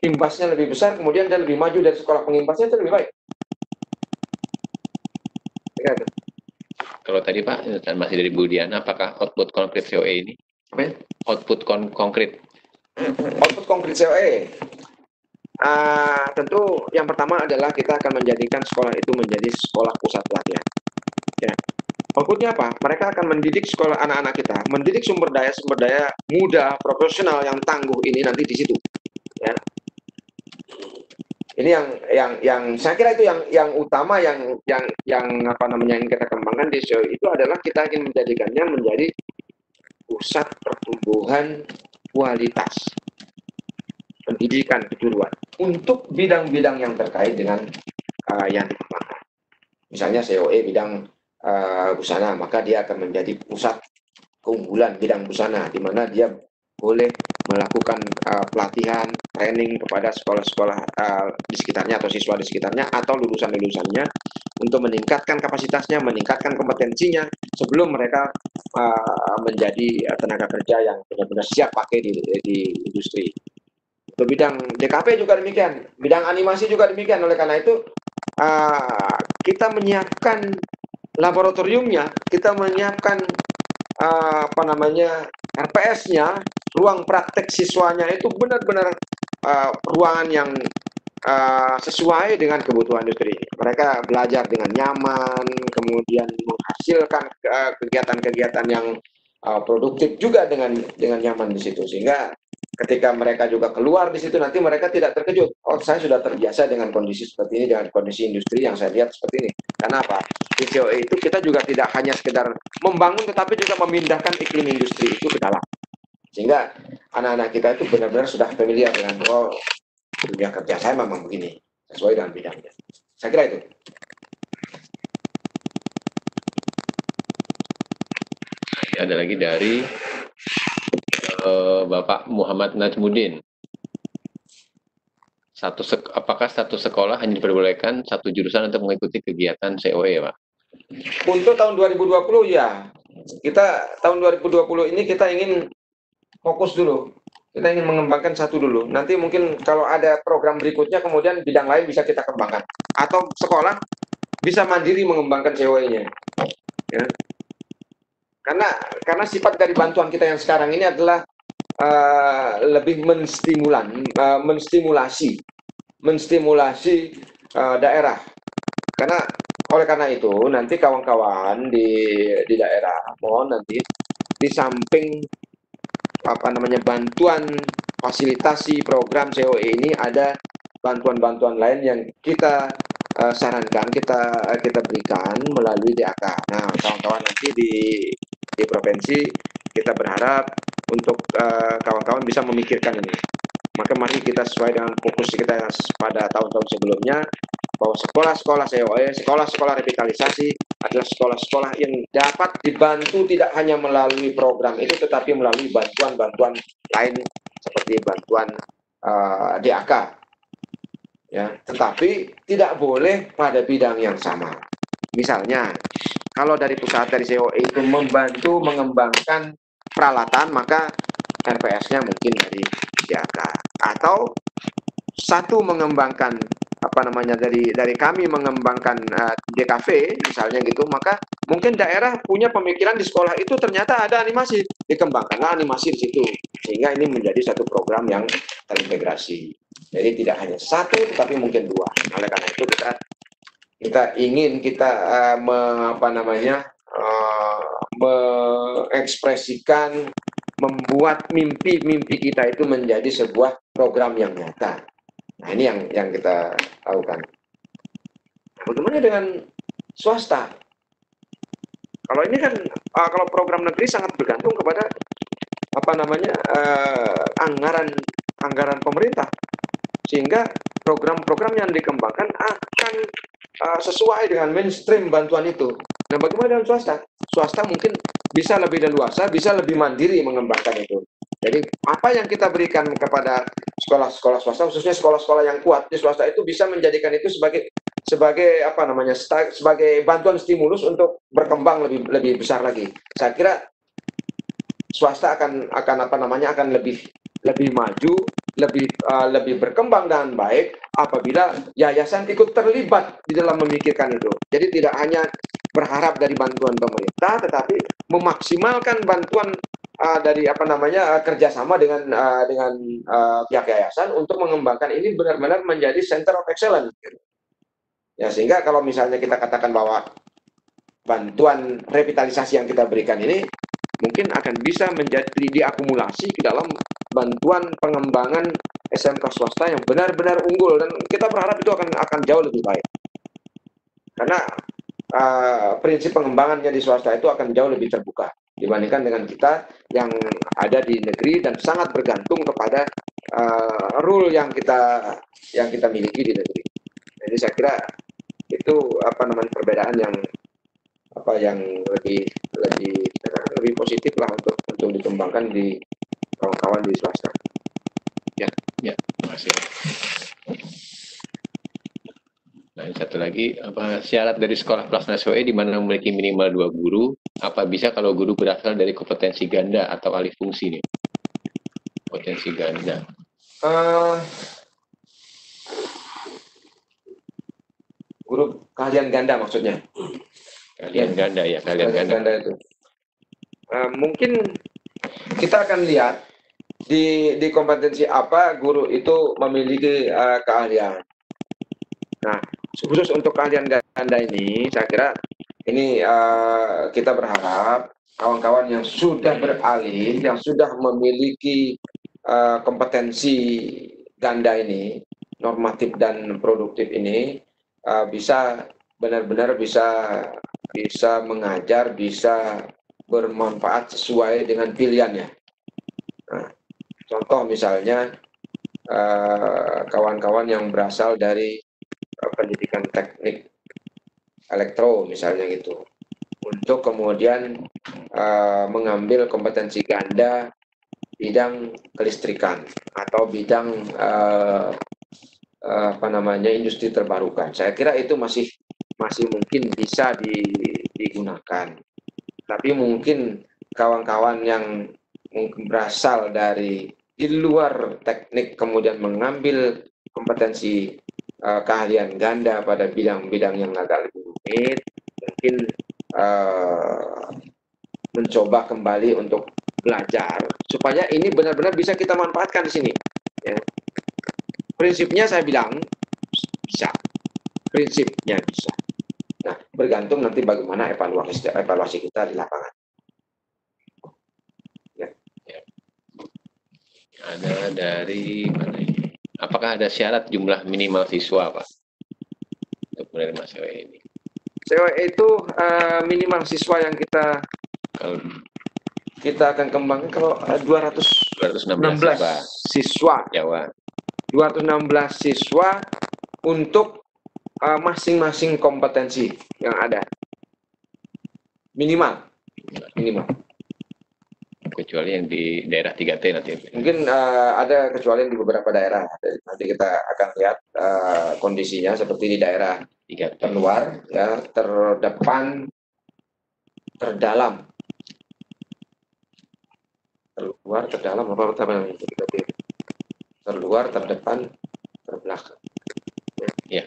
imbasnya lebih besar, kemudian dia lebih maju dari sekolah pengimbasnya, itu lebih baik. Ya, Kalau tadi Pak, masih dari Bu Diana, apakah output konkret COE ini? apa ya? Output konkret. Output konkret COE. Tentu yang pertama adalah kita akan menjadikan sekolah itu menjadi sekolah pusat pelatihan. Ya. Outputnya apa? Mereka akan mendidik sekolah anak-anak kita, mendidik sumber daya muda, profesional yang tangguh ini nanti di situ. Ya. Ini yang saya kira itu yang utama yang apa namanya yang kita kembangkan di show itu adalah kita ingin menjadikannya menjadi pusat pertumbuhan kualitas pendidikan kejuruan untuk bidang-bidang yang terkait dengan yang dikembangkan. Misalnya COE bidang busana, maka dia akan menjadi pusat keunggulan bidang busana, di mana dia boleh melakukan pelatihan, training kepada sekolah-sekolah di sekitarnya atau siswa di sekitarnya atau lulusan-lulusannya untuk meningkatkan kapasitasnya, meningkatkan kompetensinya sebelum mereka menjadi tenaga kerja yang benar-benar siap pakai di industri. Untuk bidang DKP juga demikian, bidang animasi juga demikian. Oleh karena itu kita menyiapkan laboratoriumnya, kita menyiapkan apa namanya RPS-nya, ruang praktek siswanya itu benar-benar ruangan yang sesuai dengan kebutuhan industri. Mereka belajar dengan nyaman, kemudian menghasilkan kegiatan-kegiatan yang produktif juga dengan nyaman di situ, sehingga ketika mereka juga keluar di situ nanti mereka tidak terkejut. Oh, saya sudah terbiasa dengan kondisi seperti ini, dengan kondisi industri yang saya lihat seperti ini. Karena apa? Di COE itu kita juga tidak hanya sekedar membangun, tetapi juga memindahkan iklim industri itu ke dalam. Sehingga anak-anak kita itu benar-benar sudah familiar dengan, oh, dunia kerja saya memang begini, sesuai dengan bidangnya. Saya kira itu. Ada lagi dari Bapak Muhammad Najmudin. Apakah satu sekolah hanya diperbolehkan satu jurusan untuk mengikuti kegiatan COE, Pak? Untuk tahun 2020 ya, kita tahun 2020 ini kita ingin fokus dulu. Kita ingin mengembangkan satu dulu. Nanti mungkin kalau ada program berikutnya, kemudian bidang lain bisa kita kembangkan. Atau sekolah bisa mandiri mengembangkan COE-nya. Ya. Karena sifat dari bantuan kita yang sekarang ini adalah lebih menstimulasi daerah. Oleh karena itu nanti kawan-kawan di daerah mohon nanti di samping apa namanya bantuan fasilitasi program COE ini ada bantuan-bantuan lain yang kita sarankan, kita berikan melalui DAK. Nah, kawan-kawan nanti di provinsi kita berharap untuk kawan-kawan bisa memikirkan ini. Maka mari kita sesuai dengan fokus kita pada tahun-tahun sebelumnya, bahwa sekolah-sekolah COE, sekolah-sekolah revitalisasi adalah sekolah-sekolah yang dapat dibantu tidak hanya melalui program itu, tetapi melalui bantuan-bantuan lain seperti bantuan DAK. Ya, tetapi tidak boleh pada bidang yang sama. Misalnya, kalau dari pusat dari COE itu membantu mengembangkan peralatan, maka RPS-nya mungkin dari DAK. Atau satu mengembangkan apa namanya dari kami mengembangkan DKV misalnya gitu, maka mungkin daerah punya pemikiran di sekolah itu ternyata ada animasi, dikembangkanlah animasi di situ, sehingga ini menjadi satu program yang terintegrasi. Jadi tidak hanya satu tetapi mungkin dua. Oleh karena itu kita ingin apa namanya mengekspresikan membuat mimpi-mimpi kita itu menjadi sebuah program yang nyata. Nah, ini yang kita lakukan. Bagaimana dengan swasta? Kalau ini kan kalau program negeri sangat bergantung kepada anggaran pemerintah, sehingga program-program yang dikembangkan akan sesuai dengan mainstream bantuan itu. Nah, bagaimana dengan swasta? Swasta mungkin bisa lebih leluasa, bisa lebih mandiri mengembangkan itu. Jadi apa yang kita berikan kepada sekolah-sekolah swasta, khususnya sekolah-sekolah yang kuat di swasta, itu bisa menjadikan itu sebagai bantuan stimulus untuk berkembang lebih besar lagi. Saya kira swasta akan lebih maju, lebih berkembang dengan baik apabila yayasan ikut terlibat di dalam memikirkan itu. Jadi tidak hanya berharap dari bantuan pemerintah, tetapi memaksimalkan bantuan dari kerjasama dengan pihak yayasan untuk mengembangkan ini benar-benar menjadi center of excellence. Ya, sehingga kalau misalnya kita katakan bahwa bantuan revitalisasi yang kita berikan ini mungkin akan bisa menjadi diakumulasi ke dalam bantuan pengembangan SMK swasta yang benar-benar unggul, dan kita berharap itu akan jauh lebih baik. Karena prinsip pengembangannya di swasta itu akan jauh lebih terbuka dibandingkan dengan kita yang ada di negeri dan sangat bergantung kepada rule yang kita miliki di negeri. Jadi saya kira itu perbedaan yang lebih positif lah untuk dikembangkan di kawan-kawan di swasta. Ya, terima kasih. Nah, satu lagi, syarat dari sekolah pelaksana SOE di mana memiliki minimal 2 guru, apa bisa kalau guru berasal dari kompetensi ganda atau alih fungsi nih? Potensi ganda. Guru keahlian ganda maksudnya. Keahlian ganda ya, keahlian ganda itu. Mungkin kita akan lihat di kompetensi apa guru itu memiliki keahlian. Nah, khusus untuk keahlian ganda ini, saya kira ini kita berharap kawan-kawan yang sudah beralih, yang sudah memiliki kompetensi ganda ini, normatif dan produktif ini, bisa benar-benar bisa mengajar, bisa bermanfaat sesuai dengan pilihannya. Nah, contoh misalnya kawan-kawan yang berasal dari pendidikan teknik elektro misalnya gitu, untuk kemudian mengambil kompetensi ganda bidang kelistrikan atau bidang industri terbarukan. Saya kira itu masih mungkin bisa digunakan. Tapi mungkin kawan-kawan yang mungkin berasal dari di luar teknik kemudian mengambil kompetensi keahlian ganda pada bidang-bidang yang agak lebih rumit, mungkin mencoba kembali untuk belajar supaya ini benar-benar bisa kita manfaatkan di sini. Ya. Prinsipnya saya bilang bisa, prinsipnya bisa. Nah, bergantung nanti bagaimana evaluasi kita di lapangan. Ya. Ada dari mana ini? Apakah ada syarat jumlah minimal siswa, Pak, untuk menerima COE ini? COE itu minimal siswa yang kita akan kembangkan kalau 216 siswa. Jawa. 216 siswa untuk masing-masing kompetensi yang ada. Minimal. Kecuali yang di daerah 3T nanti. Mungkin ada kecuali di beberapa daerah. Nanti kita akan lihat kondisinya seperti di daerah 3T. Terluar, ya, terdepan, terdalam. Terluar, terdalam, apa namanya? Terluar, terdepan, terbelakang. Ya.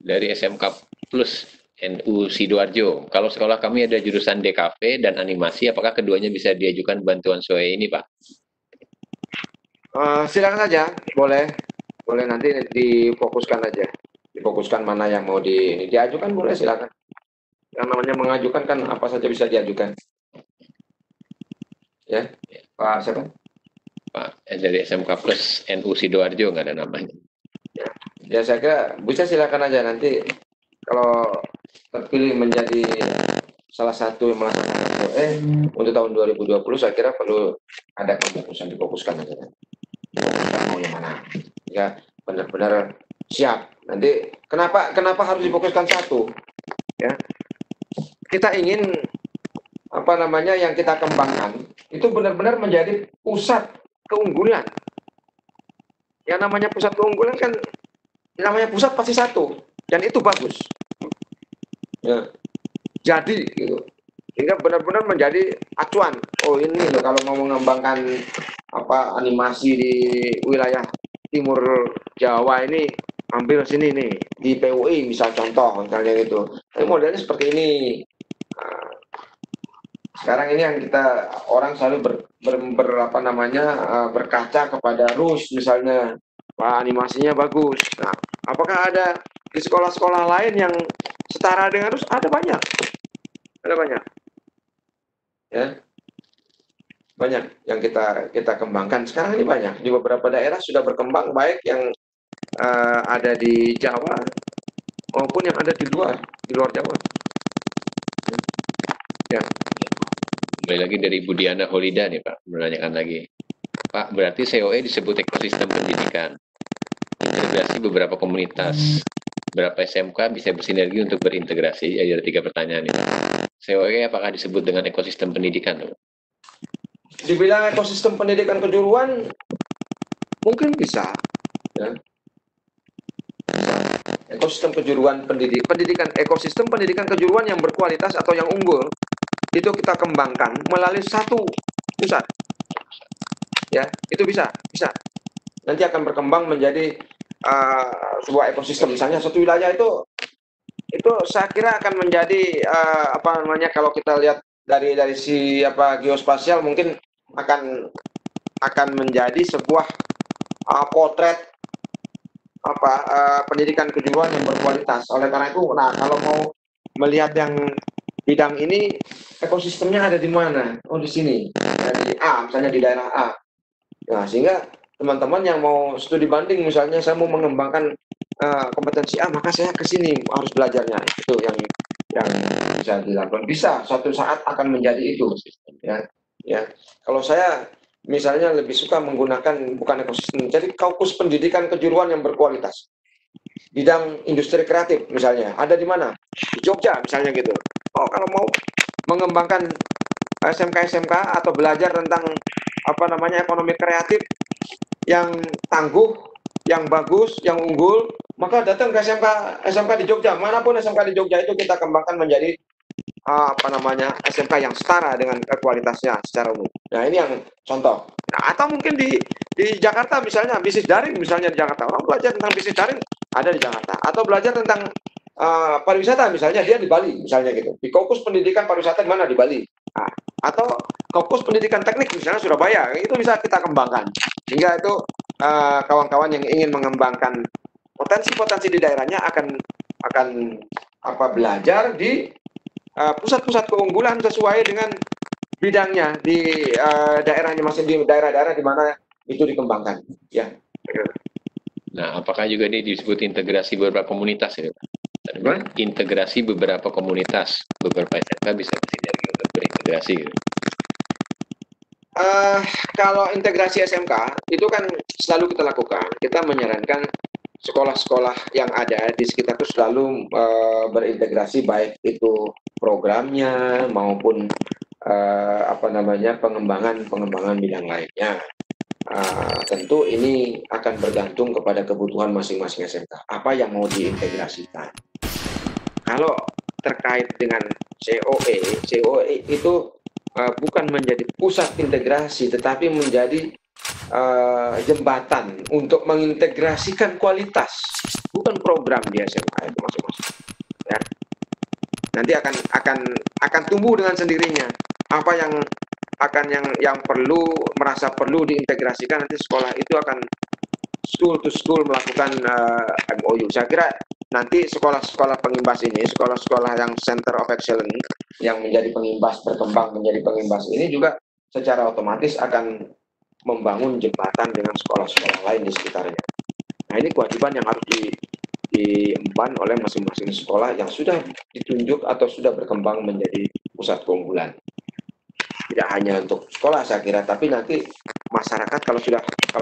Dari SMK Plus NU Sidoarjo, kalau sekolah kami ada jurusan DKV dan animasi, apakah keduanya bisa diajukan bantuan SOE ini, Pak? Silakan saja, boleh, boleh nanti difokuskan aja, difokuskan mana yang mau diajukan boleh silakan. Yang namanya mengajukan kan apa saja bisa diajukan, ya Pak siapa? Pak, dari SMK Plus NU Sidoarjo nggak ada namanya. Ya saya kira bisa silakan aja nanti kalau terpilih menjadi salah satu yang melaksanakan SOE untuk tahun 2020 saya kira perlu ada pemfokusan difokuskan aja. Kita mau yang mana? Ya benar-benar siap. Nanti kenapa harus difokuskan satu? Ya kita ingin apa namanya yang kita kembangkan itu benar-benar menjadi pusat keunggulan. Yang namanya pusat keunggulan kan namanya pusat pasti satu dan itu bagus. Ya. Jadi gitu. Sehingga benar-benar menjadi acuan. Oh ini loh kalau mau mengembangkan apa animasi di wilayah timur Jawa ini ambil sini nih di PUI misal contoh misalnya gitu. Tapi modelnya seperti ini. Nah, sekarang ini yang kita orang selalu apa namanya berkaca kepada RUS misalnya, wah animasinya bagus. Nah, apakah ada di sekolah-sekolah lain yang setara dengan RUS? Ada banyak, ya banyak yang kita kembangkan. Sekarang ini banyak di beberapa daerah sudah berkembang baik yang ada di Jawa maupun yang ada di luar Jawa. Ya. Kembali lagi dari Bu Diana Holida nih Pak, menanyakan lagi. Pak, berarti COE disebut ekosistem pendidikan. Integrasi beberapa komunitas, berapa SMK bisa bersinergi untuk berintegrasi? Ya, ada 3 pertanyaan ini. COE apakah disebut dengan ekosistem pendidikan? Dibilang ekosistem pendidikan kejuruan mungkin bisa, ya. Ekosistem kejuruan pendidikan ekosistem pendidikan kejuruan yang berkualitas atau yang unggul itu kita kembangkan melalui satu pusat, ya itu bisa nanti akan berkembang menjadi sebuah ekosistem. Misalnya satu wilayah itu saya kira akan menjadi apa namanya kalau kita lihat dari si apa geospasial mungkin akan menjadi sebuah potret apa pendidikan kejuruan yang berkualitas. Oleh karena itu, nah kalau mau melihat yang bidang ini ekosistemnya ada di mana? Oh di sini, di A, misalnya di daerah A. Nah sehingga teman-teman yang mau studi banding misalnya saya mau mengembangkan kompetensi A maka saya ke sini harus belajarnya itu yang bisa dilakukan. Bisa suatu saat akan menjadi itu, ya. Kalau saya misalnya lebih suka menggunakan bukan ekosistem, jadi kaukus pendidikan kejuruan yang berkualitas. Bidang industri kreatif misalnya, ada di mana? Di Jogja misalnya gitu. Oh kalau mau mengembangkan SMK atau belajar tentang apa namanya ekonomi kreatif yang tangguh, yang bagus, yang unggul, maka datang ke SMK di Jogja. Manapun SMK di Jogja itu kita kembangkan menjadi apa namanya SMK yang setara dengan kualitasnya secara umum. Nah ini yang contoh. Nah, atau mungkin di Jakarta misalnya bisnis daring misalnya di Jakarta orang belajar tentang bisnis daring ada di Jakarta atau belajar tentang pariwisata misalnya dia di Bali misalnya gitu. Di Fokus Pendidikan Pariwisata di mana di Bali. Nah, atau Fokus Pendidikan Teknik misalnya Surabaya itu bisa kita kembangkan sehingga itu kawan-kawan yang ingin mengembangkan potensi-potensi di daerahnya akan apa belajar di pusat-pusat keunggulan sesuai dengan bidangnya di daerahnya masih di daerah-daerah di mana itu dikembangkan. Ya. Nah, apakah juga ini disebut integrasi beberapa komunitas ya, Pak? Integrasi beberapa komunitas, beberapa SMK bisa bersinergi untuk berintegrasi. Gitu. Kalau integrasi SMK itu kan selalu kita lakukan. Kita menyarankan sekolah-sekolah yang ada di sekitar itu selalu berintegrasi baik itu programnya maupun apa namanya pengembangan bidang lainnya. Tentu ini akan bergantung kepada kebutuhan masing-masing SMK. Apa yang mau diintegrasikan? Kalau terkait dengan COE itu bukan menjadi pusat integrasi, tetapi menjadi jembatan untuk mengintegrasikan kualitas, bukan program di SMK itu masing-masing. Ya. Nanti akan tumbuh dengan sendirinya. Apa yang yang perlu merasa perlu diintegrasikan, nanti sekolah itu akan school to school melakukan MOU. Saya kira nanti sekolah-sekolah pengimbas ini, sekolah-sekolah yang center of excellence yang menjadi pengimbas, berkembang menjadi pengimbas ini juga secara otomatis akan membangun jembatan dengan sekolah-sekolah lain di sekitarnya. Nah, ini kewajiban yang harus diemban oleh masing-masing sekolah yang sudah ditunjuk atau sudah berkembang menjadi pusat keunggulan. Tidak hanya untuk sekolah saya kira, tapi nanti masyarakat kalau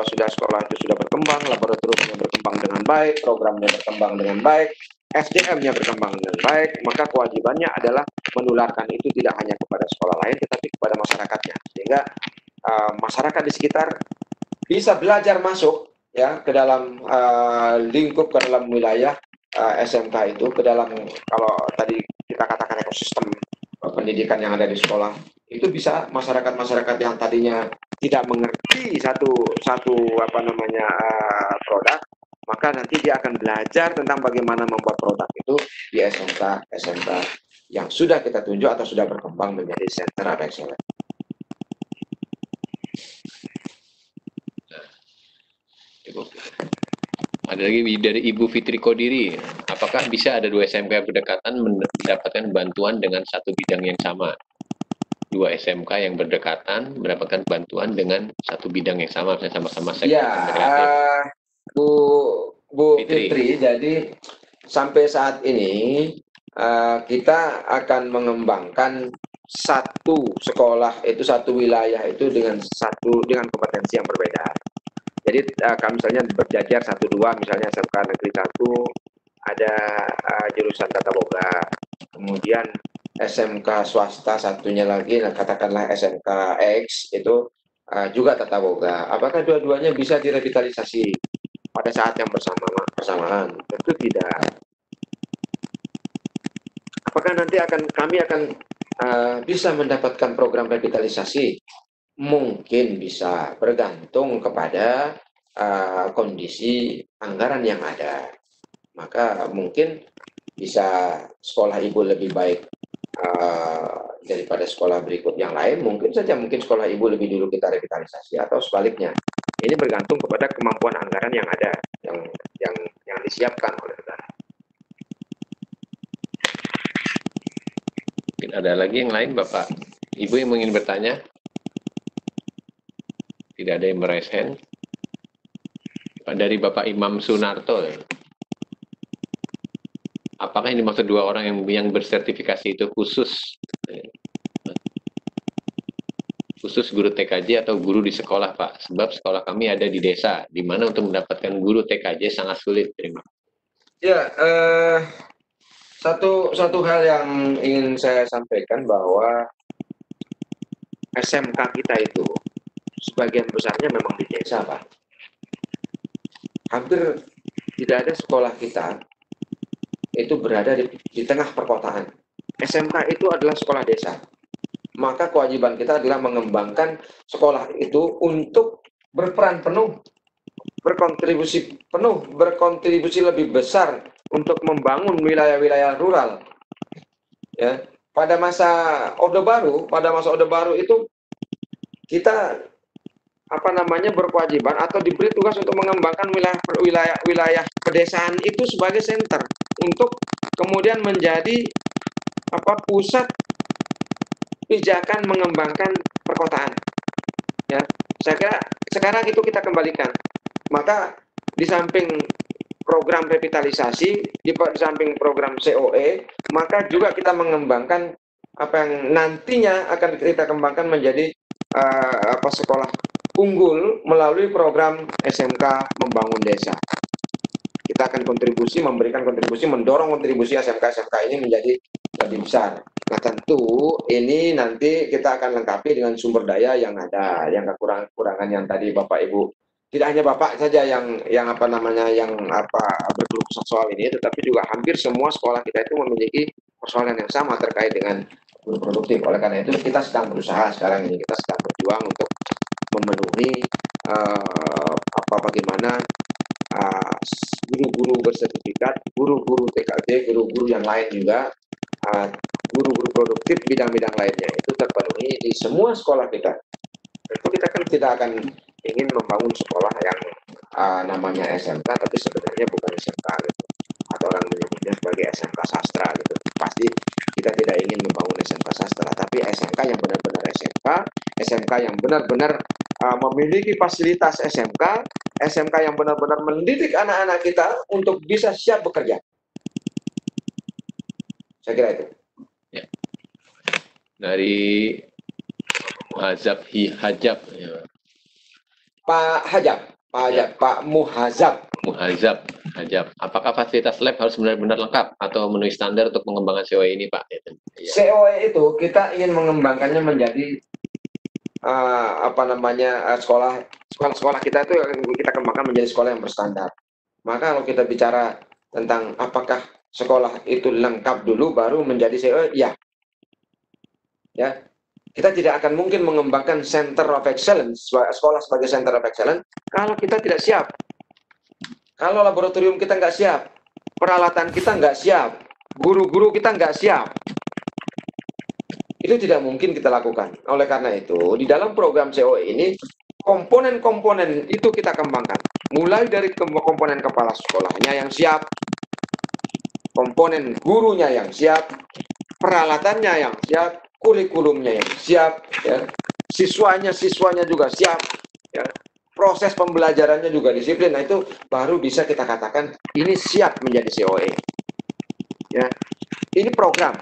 sudah sekolah itu sudah berkembang, laboratoriumnya berkembang dengan baik, programnya berkembang dengan baik, SDM-nya berkembang dengan baik, maka kewajibannya adalah menularkan itu tidak hanya kepada sekolah lain, tetapi kepada masyarakatnya, sehingga masyarakat di sekitar bisa belajar masuk ya ke dalam lingkup, ke dalam wilayah SMK itu, ke dalam, kalau tadi kita katakan ekosistem pendidikan yang ada di sekolah, itu bisa masyarakat-masyarakat yang tadinya tidak mengerti satu produk, maka nanti dia akan belajar tentang bagaimana membuat produk itu di SMK yang sudah kita tunjuk atau sudah berkembang menjadi center of excellence. Ada lagi dari Ibu Fitri Kodiri, apakah bisa ada 2 SMK berdekatan mendapatkan bantuan dengan satu bidang yang sama? 2 SMK yang berdekatan mendapatkan bantuan dengan satu bidang yang sama, misalnya sama-sama sektor integratif. Bu Fitri, jadi sampai saat ini kita akan mengembangkan satu sekolah itu, satu wilayah itu dengan kompetensi yang berbeda. Jadi kalau misalnya berjajar 1-2, misalnya SMK Negeri 1 ada jurusan Tata Boga, kemudian SMK swasta satunya lagi, katakanlah SMK X itu juga Tata Boga. Apakah dua-duanya bisa direvitalisasi pada saat yang bersamaan? Tentu tidak. Apakah nanti kami akan bisa mendapatkan program revitalisasi? Mungkin bisa, bergantung kepada kondisi anggaran yang ada. Maka mungkin bisa sekolah ibu lebih baik daripada sekolah berikut yang lain. Mungkin sekolah ibu lebih dulu kita revitalisasi, atau sebaliknya. Ini bergantung kepada kemampuan anggaran yang ada, yang disiapkan oleh negara. Mungkin ada lagi yang lain, Bapak Ibu yang ingin bertanya? Tidak ada yang meraise hand. Dari Bapak Imam Sunarto, apakah ini maksud 2 orang yang bersertifikasi itu khusus guru TKJ atau guru di sekolah, Pak? Sebab sekolah kami ada di desa, di mana untuk mendapatkan guru TKJ sangat sulit. Terima. Ya, satu hal yang ingin saya sampaikan bahwa SMK kita itu sebagian besarnya memang di desa, Pak. Hampir tidak ada sekolah kita itu berada di tengah perkotaan. SMK itu adalah sekolah desa. Maka kewajiban kita adalah mengembangkan sekolah itu untuk berperan penuh, berkontribusi lebih besar untuk membangun wilayah-wilayah rural. Ya, pada masa Orde Baru itu kita berkewajiban atau diberi tugas untuk mengembangkan wilayah pedesaan itu sebagai center untuk kemudian menjadi pusat pijakan mengembangkan perkotaan. Ya, saya kira sekarang itu kita kembalikan. Maka di samping program revitalisasi, di samping program COE, maka juga kita mengembangkan apa yang nantinya akan kita kembangkan menjadi sekolah unggul melalui program SMK Membangun Desa. Kita akan memberikan kontribusi, mendorong kontribusi SMK-SMK ini menjadi lebih besar. Nah, tentu ini nanti kita akan lengkapi dengan sumber daya yang ada, yang kekurangan yang tadi Bapak Ibu. Tidak hanya Bapak saja yang berkeluh kesah soal ini, tetapi juga hampir semua sekolah kita itu memiliki persoalan yang sama terkait dengan guru produktif. Oleh karena itu kita sedang berusaha sekarang ini, kita sedang berjuang untuk memenuhi bagaimana guru-guru bersertifikat, guru-guru TKJ, guru-guru yang lain juga, guru-guru produktif bidang-bidang lainnya itu terpenuhi di semua sekolah kita. Tentu kita kan tidak akan ingin membangun sekolah yang namanya SMK tapi sebenarnya bukan SMK gitu. Atau orang menyebutnya sebagai SMK sastra gitu. Pasti kita tidak ingin membangun SMK sastra, tapi SMK yang benar-benar SMK, SMK yang benar-benar memiliki fasilitas SMK, SMK yang benar-benar mendidik anak-anak kita untuk bisa siap bekerja. Saya kira itu. Ya. Dari Hajab Hajab, ya. Pak Hajab, Pak Muhazab. Hajab. Apakah fasilitas lab harus benar-benar lengkap atau memenuhi standar untuk mengembangkan COE ini, Pak? Ya. COE itu kita ingin mengembangkannya menjadi sekolah kita itu kita kembangkan menjadi sekolah yang berstandar. Maka kalau kita bicara tentang apakah sekolah itu lengkap dulu baru menjadi COE, ya. Kita tidak akan mungkin mengembangkan Center of Excellence, sekolah sebagai Center of Excellence, kalau kita tidak siap. Kalau laboratorium kita nggak siap, peralatan kita nggak siap, guru-guru kita nggak siap, itu tidak mungkin kita lakukan. Oleh karena itu, di dalam program COE ini, komponen-komponen itu kita kembangkan. Mulai dari komponen kepala sekolahnya yang siap, komponen gurunya yang siap, peralatannya yang siap, kurikulumnya yang siap, ya. Siswanya juga siap, ya. Proses pembelajarannya juga disiplin. Nah, itu baru bisa kita katakan ini siap menjadi COE. Ya. Ini program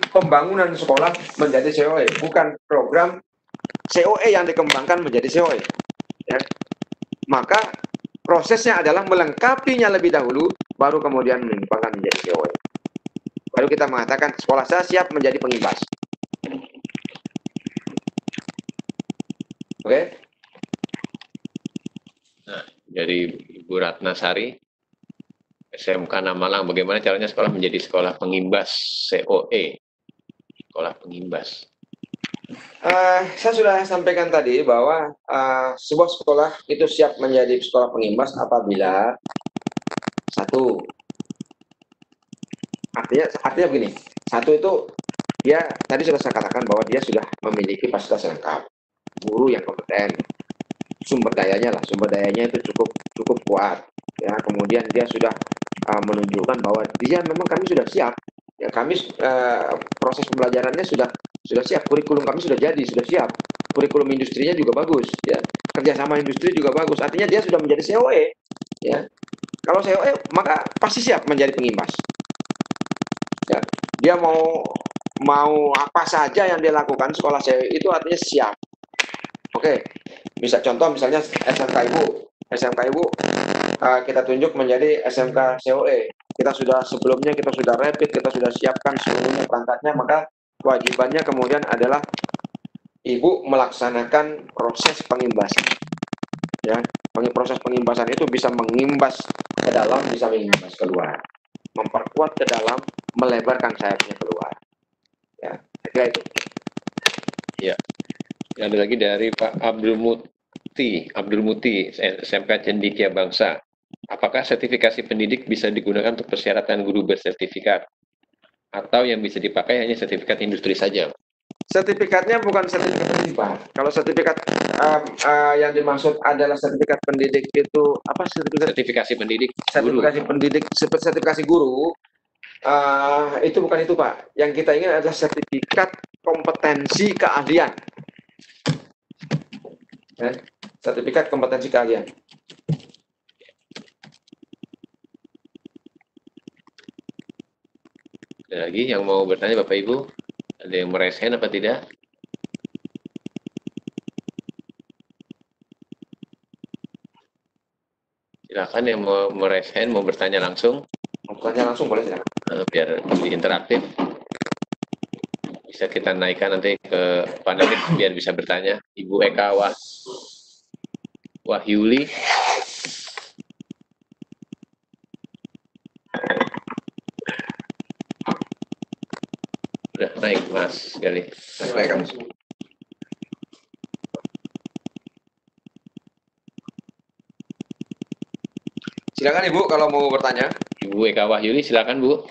pembangunan sekolah menjadi COE, bukan program COE yang dikembangkan menjadi COE. Ya. Maka prosesnya adalah melengkapinya lebih dahulu, baru kemudian mengembangkan menjadi COE. Baru kita mengatakan sekolah saya siap menjadi pengimbas. Oke? Nah, dari Ibu Ratna Sari, SMK Namalang, bagaimana caranya sekolah menjadi sekolah pengimbas COE? Sekolah pengimbas. Saya sudah sampaikan tadi bahwa sebuah sekolah itu siap menjadi sekolah pengimbas apabila satu, artinya begini, satu itu dia tadi sudah saya katakan bahwa dia sudah memiliki fasilitas lengkap, guru yang kompeten, sumber dayanya itu cukup kuat, ya. Kemudian dia sudah menunjukkan bahwa dia memang kami sudah siap, ya. Kami proses pembelajarannya sudah siap, kurikulum kami sudah siap, kurikulum industrinya juga bagus, ya. Kerjasama industri juga bagus, artinya dia sudah menjadi COE, ya. Kalau COE maka pasti siap menjadi pengimbas, ya. Dia mau apa saja yang dia lakukan sekolah COE itu artinya siap. Oke, misalnya SMK Ibu kita tunjuk menjadi SMK COE. Sebelumnya kita sudah rapid, kita sudah siapkan seluruhnya perangkatnya, maka kewajibannya kemudian adalah Ibu melaksanakan proses pengimbasan. Ya, proses pengimbasan itu bisa mengimbas ke dalam, bisa mengimbas keluar, memperkuat ke dalam, melebarkan sayapnya keluar. Ya, kira itu. Ya. Ada lagi dari Pak Abdul Muti, SMK Cendikia Bangsa. Apakah sertifikasi pendidik bisa digunakan untuk persyaratan guru bersertifikat? Atau yang bisa dipakai hanya sertifikat industri saja? Sertifikatnya bukan sertifikat pendidik, Pak. Kalau sertifikat yang dimaksud adalah sertifikat pendidik itu apa? Sertifikasi pendidik sertifikasi guru itu bukan itu, Pak. Yang kita ingin adalah sertifikat kompetensi keahlian. Ya, sertifikat kompetensi keahlian. Ada lagi yang mau bertanya Bapak Ibu? Ada yang meraise hand apa tidak? Silakan yang mau meraise hand, mau bertanya langsung. Mau bertanya langsung boleh, silakan. Biar lebih interaktif. Bisa kita naikkan nanti ke panelis biar bisa bertanya. Ibu Eka Wahyuli. Udah naik Mas Gali. Silakan Ibu kalau mau bertanya. Ibu Eka Wahyuli, silakan Bu.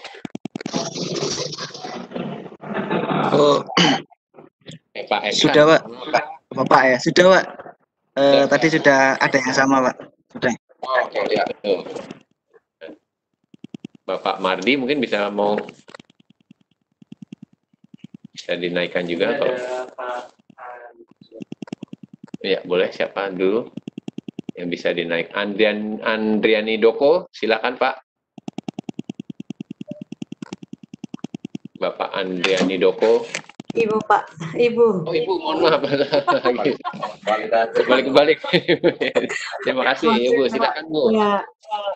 Oh, Pak Eka. sudah Pak. Bapak ya, sudah Pak. Tadi sudah ada yang sama Pak. Sudah. Oh, oke, ya. Betul. Bapak Mardi mungkin bisa dinaikkan juga kalau. Ya, boleh, siapa dulu yang bisa dinaik? Andriani Doko, silakan Pak. Bapak Andriani Doko. Ibu Pak, Ibu. Oh Ibu, mohon maaf. Kebalik. Terima kasih Ibu, silakan Bu. Ya,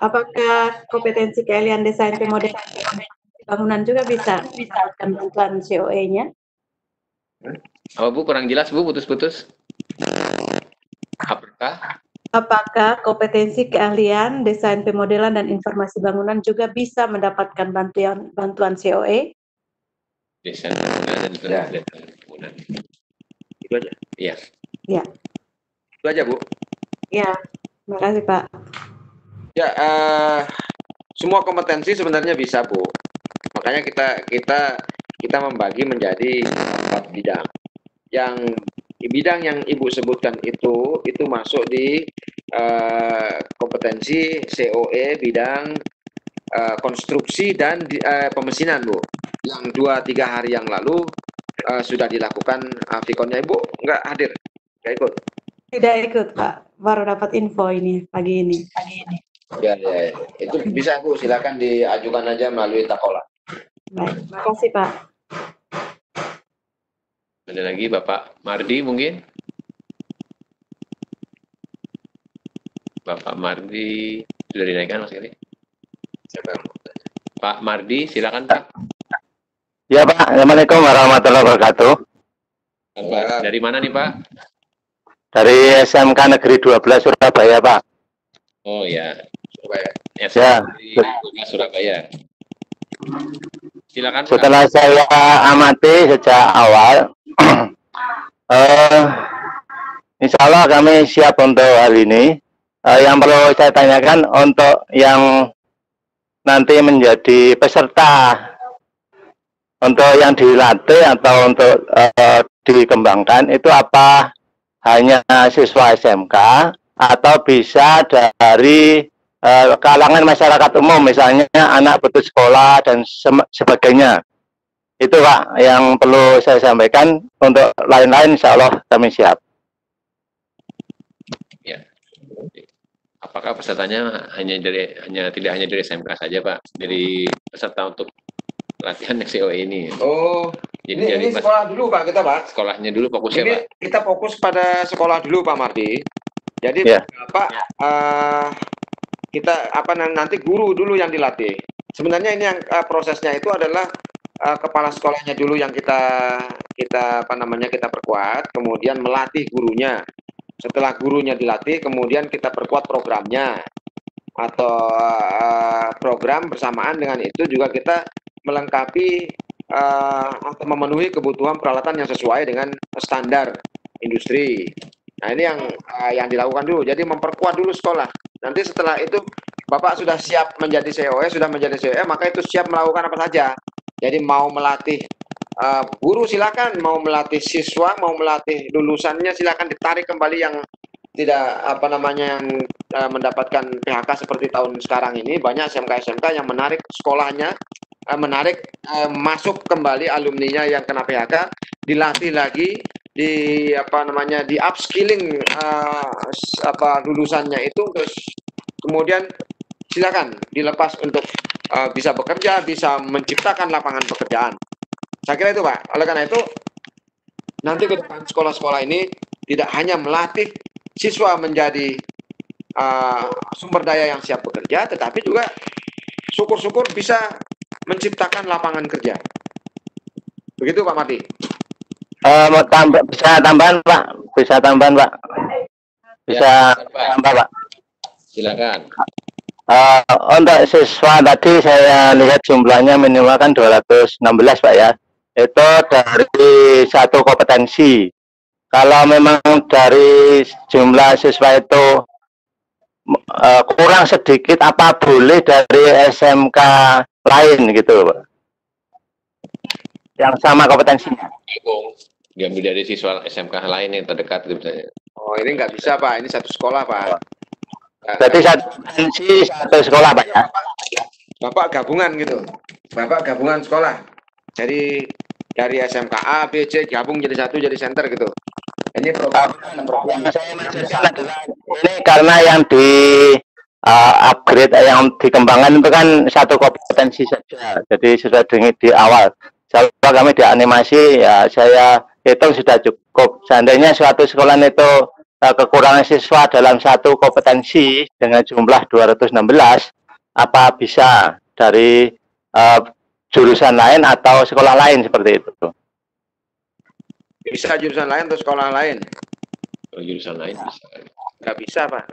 apakah kompetensi keahlian desain pemodel bangunan juga bisa mendapatkan bantuan COE-nya? Apa Bu, kurang jelas Bu, putus-putus. Apakah kompetensi keahlian desain pemodelan dan informasi bangunan juga bisa mendapatkan bantuan COE? Desain bangunan dan bangunan. Itu aja. Iya. Ya. Itu aja Bu. Ya, terima kasih Pak. Ya, semua kompetensi sebenarnya bisa Bu. Makanya kita membagi menjadi 4 bidang. Yang bidang yang Ibu sebutkan itu masuk di kompetensi COE bidang konstruksi dan pemesinan Bu. Yang 2-3 hari yang lalu sudah dilakukan Vkonnya. Ibu nggak hadir, nggak ikut? Tidak ikut Pak, baru dapat info ini pagi ini. Ya. Itu bisa Bu, silakan diajukan aja melalui Takola. Baik, terima kasih Pak. Ada lagi Bapak Mardi mungkin? Bapak Mardi sudah dinaikkan Mas Giri? Pak Mardi, silakan Pak. Ya Pak, Assalamualaikum warahmatullahi wabarakatuh. Pak, dari mana nih Pak? Dari SMK Negeri 12 Surabaya Pak. Oh ya, Surabaya. Surabaya. Silakan Pak. Setelah saya amati sejak awal, insya Allah kami siap untuk hal ini. Yang perlu saya tanyakan untuk yang nanti menjadi peserta, untuk yang dilatih atau untuk dikembangkan itu apa hanya siswa SMK atau bisa dari kalangan masyarakat umum, misalnya anak putus sekolah dan sebagainya. Itu Pak yang perlu saya sampaikan. Untuk lain-lain insya Allah kami siap. Ya. Apakah pesertanya tidak hanya dari SMK saja Pak, dari peserta untuk latihan COE ini? Oh, jadi ini sekolah dulu Pak kita Pak. Sekolahnya dulu fokusnya Ini Pak. kita fokus pada sekolah dulu Pak Mardi. Jadi Ya. Pak, kita nanti guru dulu yang dilatih. Sebenarnya ini yang prosesnya itu adalah kepala sekolahnya dulu yang kita perkuat, kemudian melatih gurunya. Setelah gurunya dilatih, kemudian kita perkuat programnya atau program bersamaan dengan itu juga kita melengkapi atau memenuhi kebutuhan peralatan yang sesuai dengan standar industri. Nah ini yang dilakukan dulu. Jadi memperkuat dulu sekolah. Nanti setelah itu Bapak sudah siap menjadi COE, maka itu siap melakukan apa saja. Jadi mau melatih guru silakan, mau melatih siswa, mau melatih lulusannya silakan ditarik kembali yang tidak yang mendapatkan PHK seperti tahun sekarang ini. Banyak SMK yang menarik sekolahnya, masuk kembali alumninya yang kena PHK, dilatih lagi, di upskilling lulusannya itu, terus kemudian silakan dilepas untuk bisa bekerja, bisa menciptakan lapangan pekerjaan. Saya kira itu Pak. Oleh karena itu nanti ke depan sekolah-sekolah ini tidak hanya melatih siswa menjadi sumber daya yang siap bekerja, tetapi juga syukur-syukur bisa menciptakan lapangan kerja. Begitu Pak Mardi. Bisa tambahan Pak? Bisa tambahan Pak? Bisa tambah Pak? Silakan. Untuk siswa tadi saya lihat jumlahnya minimal kan 216 Pak ya. Itu dari satu kompetensi. Kalau memang dari jumlah siswa itu kurang sedikit, apa boleh dari SMK lain gitu Pak? yang sama kompetensinya. Gabung. Diambil dari siswa SMK lain yang terdekat gitu misalnya. Oh, ini nggak bisa, Pak. Ini satu sekolah, Pak. Berarti satu kompetensi satu sekolah, Pak ya? Bapak gabungan gitu. Bapak gabungan sekolah. Dari SMK A, B, C gabung jadi satu, jadi center gitu. Ini program Yang saya maksudkan adalah ini karena yang di upgrade yang dikembangkan itu kan satu kompetensi saja. Jadi sudah di awal. Kalau kami di animasi ya saya hitung sudah cukup. Seandainya suatu sekolah itu kekurangan siswa dalam satu kompetensi dengan jumlah 216, apa bisa dari jurusan lain atau sekolah lain seperti itu? bisa jurusan lain atau sekolah lain? Kalau jurusan lain bisa. Nggak bisa, Pak.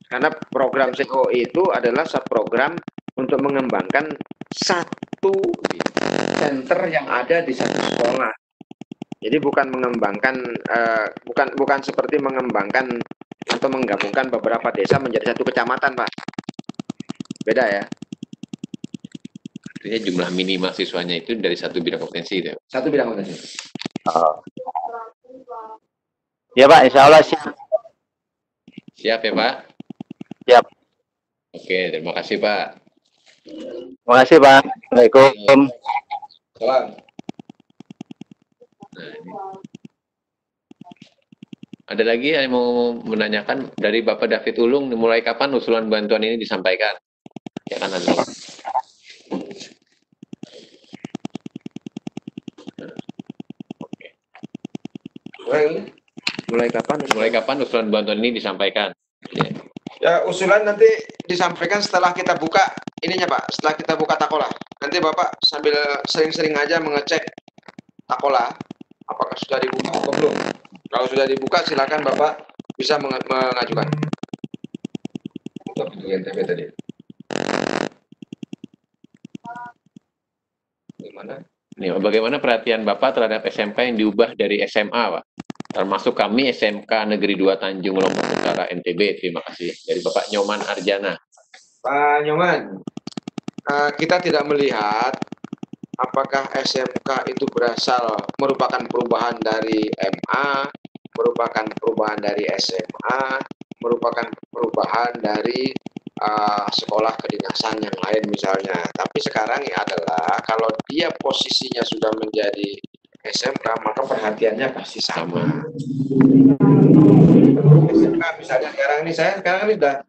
Karena program CO itu adalah subprogram untuk mengembangkan satu center yang ada di satu sekolah. Jadi bukan mengembangkan, bukan seperti mengembangkan atau menggabungkan beberapa desa menjadi satu kecamatan, Pak. Beda ya. Artinya jumlah minimal siswanya itu dari satu bidang kompetensi itu. Satu bidang kompetensi. Oh. Ya Pak, insya Allah siap. Siap ya Pak? Siap. Oke, terima kasih Pak. Terima kasih Pak. Assalamualaikum. Salam. Nah, ini. Ada lagi yang mau menanyakan dari Bapak David Ulung, mulai kapan usulan bantuan ini disampaikan? Ya kan ada. Mulai kapan? Mulai kapan usulan bantuan ini disampaikan? Ya. Ya, usulan nanti disampaikan setelah kita buka ininya, Pak. Setelah kita buka Takola. Nanti Bapak sambil sering-sering aja mengecek Takola apakah sudah dibuka atau belum. Kalau sudah dibuka silakan Bapak bisa mengajukan. Untuk NTB tadi. Gimana? Nih, bagaimana perhatian Bapak terhadap SMK yang diubah dari SMA, Pak? Termasuk kami SMK Negeri 2 Tanjung Lombok Utara NTB. Terima kasih. Dari Bapak Nyoman Arjana. Pak Nyoman, kita tidak melihat apakah SMK itu merupakan perubahan dari MA, merupakan perubahan dari SMA, merupakan perubahan dari sekolah kedinasan yang lain misalnya. Tapi sekarang ya adalah kalau dia posisinya sudah menjadi SMK, maka perhatiannya pasti sama. SMK misalnya sekarang ini udah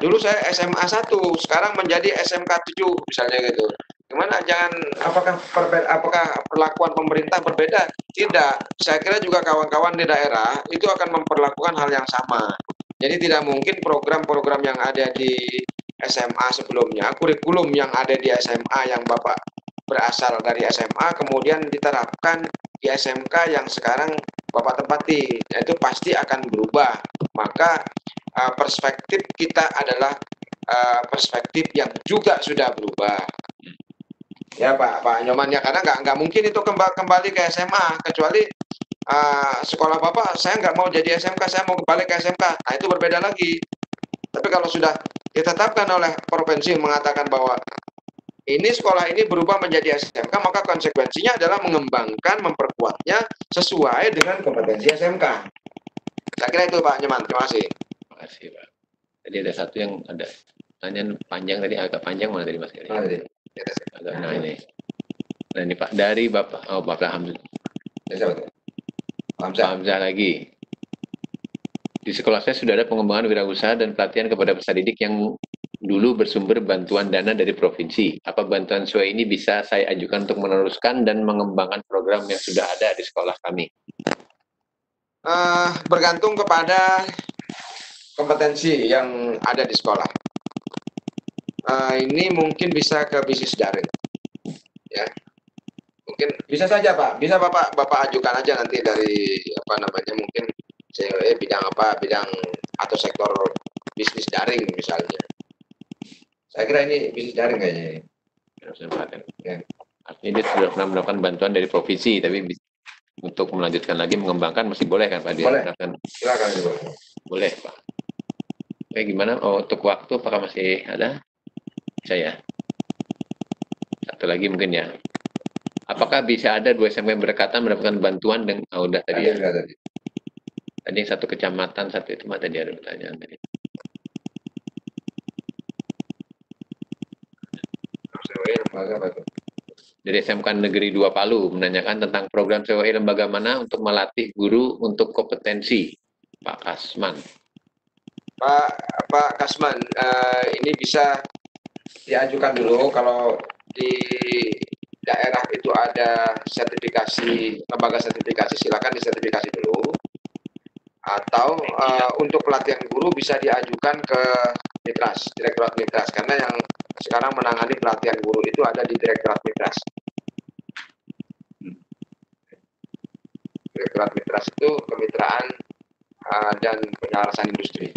dulu saya SMA 1, sekarang menjadi SMK 7 misalnya gitu. Gimana apakah perlakuan pemerintah berbeda? Tidak. Saya kira juga kawan-kawan di daerah itu akan memperlakukan hal yang sama. Jadi tidak mungkin program-program yang ada di SMA sebelumnya, kurikulum yang ada di SMA yang Bapak berasal dari SMA kemudian diterapkan di SMK yang sekarang Bapak tempati. Nah, itu pasti akan berubah. Maka perspektif kita adalah perspektif yang juga sudah berubah. Ya Pak Nyoman, ya karena nggak mungkin itu kembali ke SMA kecuali sekolah Bapak saya nggak mau jadi SMK, saya mau kembali ke SMK. Nah itu berbeda lagi. Tapi kalau sudah ditetapkan oleh provinsi mengatakan bahwa ini sekolah ini berubah menjadi SMK, maka konsekuensinya adalah mengembangkan, memperkuatnya sesuai dengan kompetensi SMK. Saya kira itu Pak Nyoman, terima kasih. Terima kasih Pak. Tadi ada satu yang ada pertanyaan panjang tadi, agak panjang mana tadi Mas? Nah ini. Nah ini Pak, dari Bapak, Bapak Hamzah lagi. Di sekolah saya sudah ada pengembangan wirausaha dan pelatihan kepada peserta didik yang dulu bersumber bantuan dana dari provinsi. Apa bantuan sesuai ini bisa saya ajukan untuk meneruskan dan mengembangkan program yang sudah ada di sekolah kami? Bergantung kepada kompetensi yang ada di sekolah. Ini mungkin bisa ke bisnis daring, ya. Mungkin bisa saja Pak, bisa Bapak ajukan aja nanti dari mungkin bidang atau sektor bisnis daring misalnya. Saya kira ini bisnis daring kayaknya. Ya. Artinya dia sudah pernah mendapatkan bantuan dari provinsi, tapi untuk melanjutkan lagi mengembangkan masih boleh kan Pak? Boleh. Silakan. Boleh Pak. Oke, gimana? Untuk waktu apakah masih ada? Saya. Satu lagi mungkin ya. Apakah bisa ada 2 SMK yang berdekatan mendapatkan bantuan dengan udah tadi ya? Tadi yang 1 kecamatan, 1 itu mah tadi ada pertanyaan tadi. Dari SMK Negeri 2 Palu menanyakan tentang program COE lembaga mana untuk melatih guru untuk kompetensi. Pak Kasman. Pak Kasman, ini bisa diajukan dulu kalau di daerah itu ada sertifikasi, lembaga sertifikasi, silakan disertifikasi dulu. Atau untuk pelatihan guru bisa diajukan ke Mitras, Direktorat Mitras, karena yang sekarang menangani pelatihan guru itu ada di Direktorat Mitras. Direktorat Mitras itu kemitraan dan penyelarasan industri.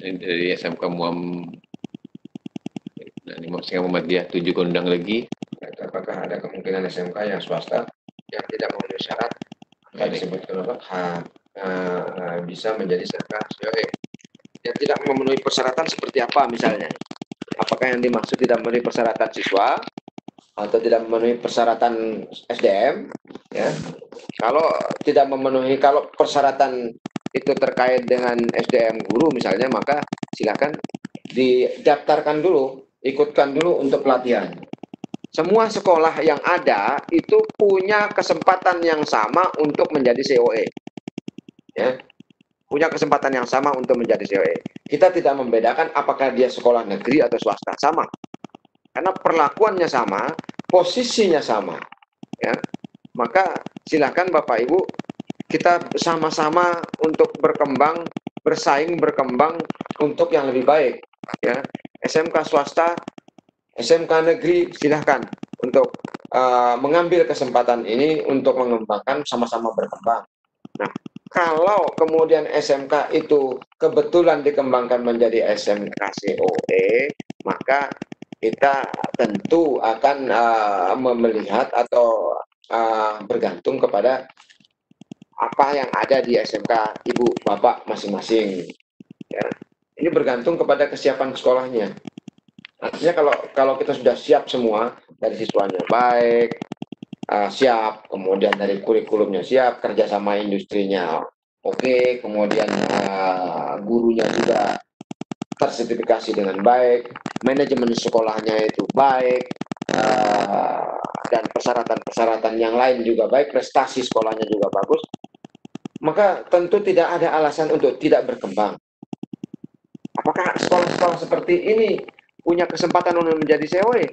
Ini dari SMK Muhammadiyah 7 Gondang Legi. Apakah ada kemungkinan SMK yang swasta yang tidak memenuhi syarat yang disebutkan bisa menjadi SMK COE? Yang tidak memenuhi persyaratan seperti apa misalnya? Apakah yang dimaksud tidak memenuhi persyaratan siswa atau tidak memenuhi persyaratan SDM? Ya, kalau tidak memenuhi, kalau persyaratan itu terkait dengan SDM guru misalnya, maka silakan didaftarkan dulu, ikutkan dulu untuk pelatihan. Semua sekolah yang ada itu punya kesempatan yang sama untuk menjadi COE. Ya, punya kesempatan yang sama untuk menjadi COE. Kita tidak membedakan apakah dia sekolah negeri atau swasta, sama. Karena perlakuannya sama, posisinya sama. Ya, maka silakan Bapak Ibu, kita sama-sama untuk berkembang, bersaing, berkembang untuk yang lebih baik. Ya, SMK swasta, SMK negeri, silahkan untuk mengambil kesempatan ini untuk mengembangkan, sama-sama berkembang. Nah, kalau kemudian SMK itu kebetulan dikembangkan menjadi SMK COE, maka kita tentu akan melihat atau bergantung kepada apa yang ada di SMK ibu bapak masing-masing. Ya. Ini bergantung kepada kesiapan sekolahnya. Artinya kalau kita sudah siap semua, dari siswanya baik, siap, kemudian dari kurikulumnya siap, kerjasama industrinya oke, kemudian gurunya juga tersertifikasi dengan baik, manajemen sekolahnya itu baik, dan persyaratan-persyaratan yang lain juga baik, prestasi sekolahnya juga bagus, maka tentu tidak ada alasan untuk tidak berkembang. Apakah sekolah-sekolah seperti ini punya kesempatan untuk menjadi COE?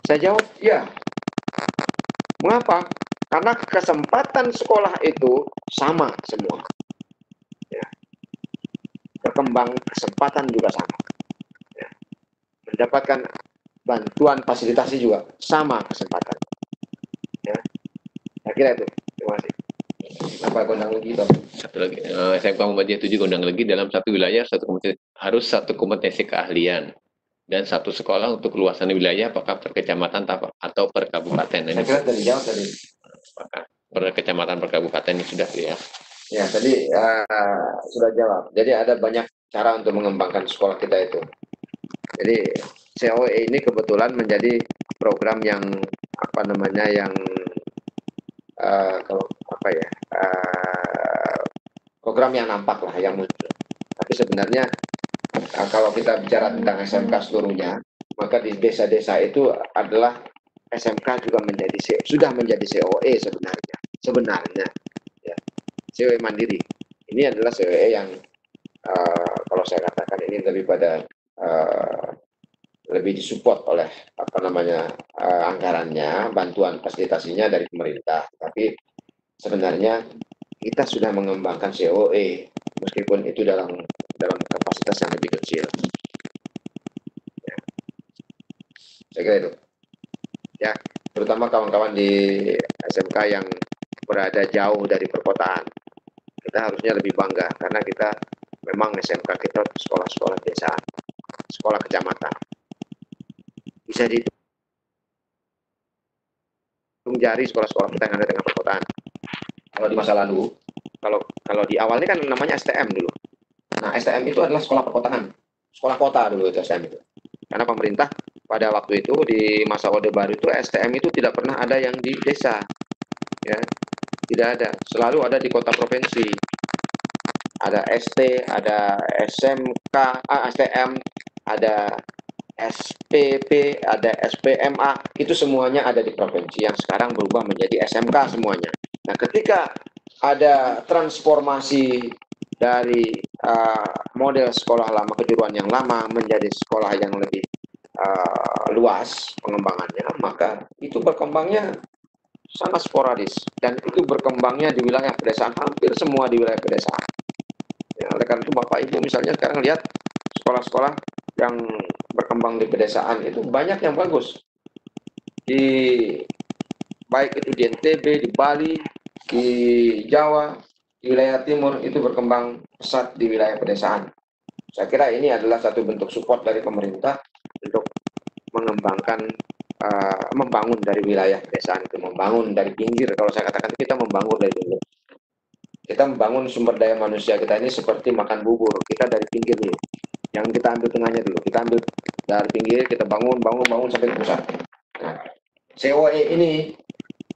Saya jawab, ya. Mengapa? Karena kesempatan sekolah itu sama semua. Ya. Berkembang kesempatan juga sama. Ya. Mendapatkan bantuan fasilitasi juga sama kesempatan. Ya. Saya kira itu. Terima kasih. Apa Gondang Legi itu? Satu lagi, SMK Muhammadiyah 7 Gondang Legi dalam satu wilayah harus satu kompetensi keahlian dan satu sekolah untuk luasan wilayah apakah per kecamatan atau per kabupaten. Saya kira tadi jawab tadi. Per kecamatan, per kabupaten ini sudah ya. Ya, tadi sudah jawab. Jadi ada banyak cara untuk mengembangkan sekolah kita itu. Jadi COE ini kebetulan menjadi program yang program yang nampak lah yang muncul. Tapi sebenarnya kalau kita bicara tentang SMK seluruhnya, maka di desa-desa itu adalah SMK juga sudah menjadi COE sebenarnya ya. COE mandiri ini adalah COE yang kalau saya katakan ini lebih disupport oleh anggarannya, bantuan fasilitasinya dari pemerintah. Tapi sebenarnya kita sudah mengembangkan COE meskipun itu dalam kapasitas yang lebih kecil. Ya. Saya kira itu. Ya, terutama kawan-kawan di SMK yang berada jauh dari perkotaan. Kita harusnya lebih bangga karena kita memang SMK kita sekolah-sekolah desa, sekolah kecamatan. Bisa dihitung jari sekolah-sekolah kita yang ada dengan perkotaan. Kalau di masa lalu, kalau di awalnya kan namanya STM dulu. Nah, STM itu adalah sekolah perkotaan, sekolah kota dulu itu STM itu. Karena pemerintah pada waktu itu di masa Orde Baru itu STM itu tidak pernah ada yang di desa, ya, tidak ada, selalu ada di kota provinsi. Ada ST, ada SMK, STM, ada SPP, ada SPMA, itu semuanya ada di provinsi yang sekarang berubah menjadi SMK semuanya. Nah, ketika ada transformasi dari model sekolah lama kejuruan yang lama menjadi sekolah yang lebih luas pengembangannya, maka itu berkembangnya sangat sporadis dan itu berkembangnya di wilayah pedesaan, hampir semua di wilayah pedesaan. Ya, oleh karena itu Bapak Ibu misalnya sekarang lihat sekolah-sekolah yang berkembang di pedesaan itu banyak yang bagus. Baik itu di NTB, di Bali, di Jawa, di wilayah timur itu berkembang pesat di wilayah pedesaan. Saya kira ini adalah satu bentuk support dari pemerintah untuk mengembangkan, membangun dari wilayah pedesaan itu, membangun dari pinggir. Kalau saya katakan kita membangun dari dulu. Kita membangun sumber daya manusia kita ini seperti makan bubur, kita dari pinggir dulu. Yang kita ambil tengahnya dulu, kita ambil dari pinggir, kita bangun sampai ke pusat. Nah, COE ini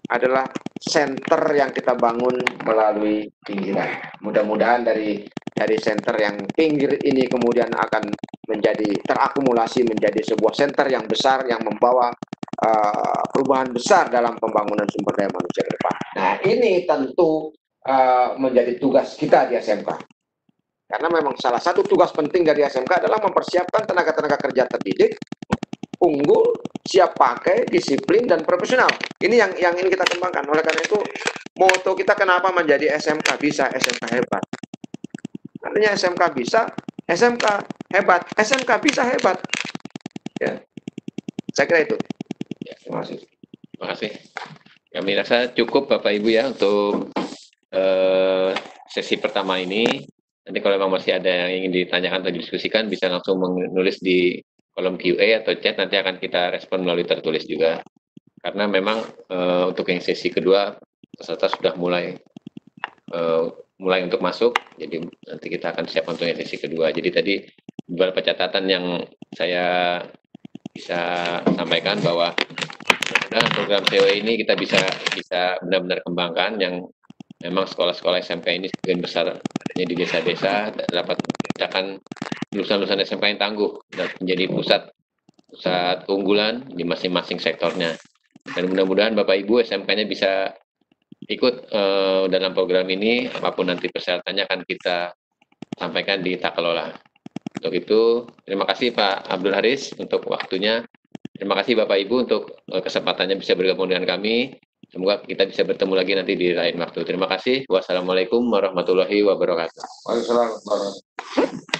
adalah center yang kita bangun melalui pinggiran. Mudah-mudahan dari center yang pinggir ini kemudian akan menjadi terakumulasi menjadi sebuah center yang besar yang membawa perubahan besar dalam pembangunan sumber daya manusia ke depan. Nah, ini tentu menjadi tugas kita di SMK. Karena memang salah satu tugas penting dari SMK adalah mempersiapkan tenaga-tenaga kerja terdidik, unggul, siap pakai, disiplin, dan profesional. Ini yang ingin kita kembangkan. Oleh karena itu, moto kita kenapa menjadi SMK bisa, SMK hebat. Artinya SMK bisa, SMK hebat, SMK bisa hebat. Ya, saya kira itu. Ya. Terima kasih. Terima kasih. Kami rasa cukup Bapak Ibu ya untuk sesi pertama ini. Nanti kalau memang masih ada yang ingin ditanyakan atau didiskusikan bisa langsung menulis di kolom Q&A atau chat, nanti akan kita respon melalui tertulis juga. Karena memang untuk yang sesi kedua peserta sudah mulai untuk masuk, jadi nanti kita akan siap untuk yang sesi kedua. Jadi tadi beberapa catatan yang saya bisa sampaikan bahwa program COE ini kita bisa benar-benar kembangkan, yang memang sekolah-sekolah SMK ini sebagian besar adanya di desa-desa dapat menciptakan lulusan-lulusan SMK yang tangguh dan menjadi pusat keunggulan di masing-masing sektornya. Dan mudah-mudahan Bapak Ibu SMK-nya bisa ikut dalam program ini, apapun nanti persyaratannya akan kita sampaikan di Takelola. Untuk itu, terima kasih Pak Abdul Haris untuk waktunya. Terima kasih Bapak Ibu untuk kesempatannya bisa bergabung dengan kami. Semoga kita bisa bertemu lagi nanti di lain waktu. Terima kasih. Wassalamualaikum warahmatullahi wabarakatuh. Waalaikumsalam warahmatullahi wabarakatuh.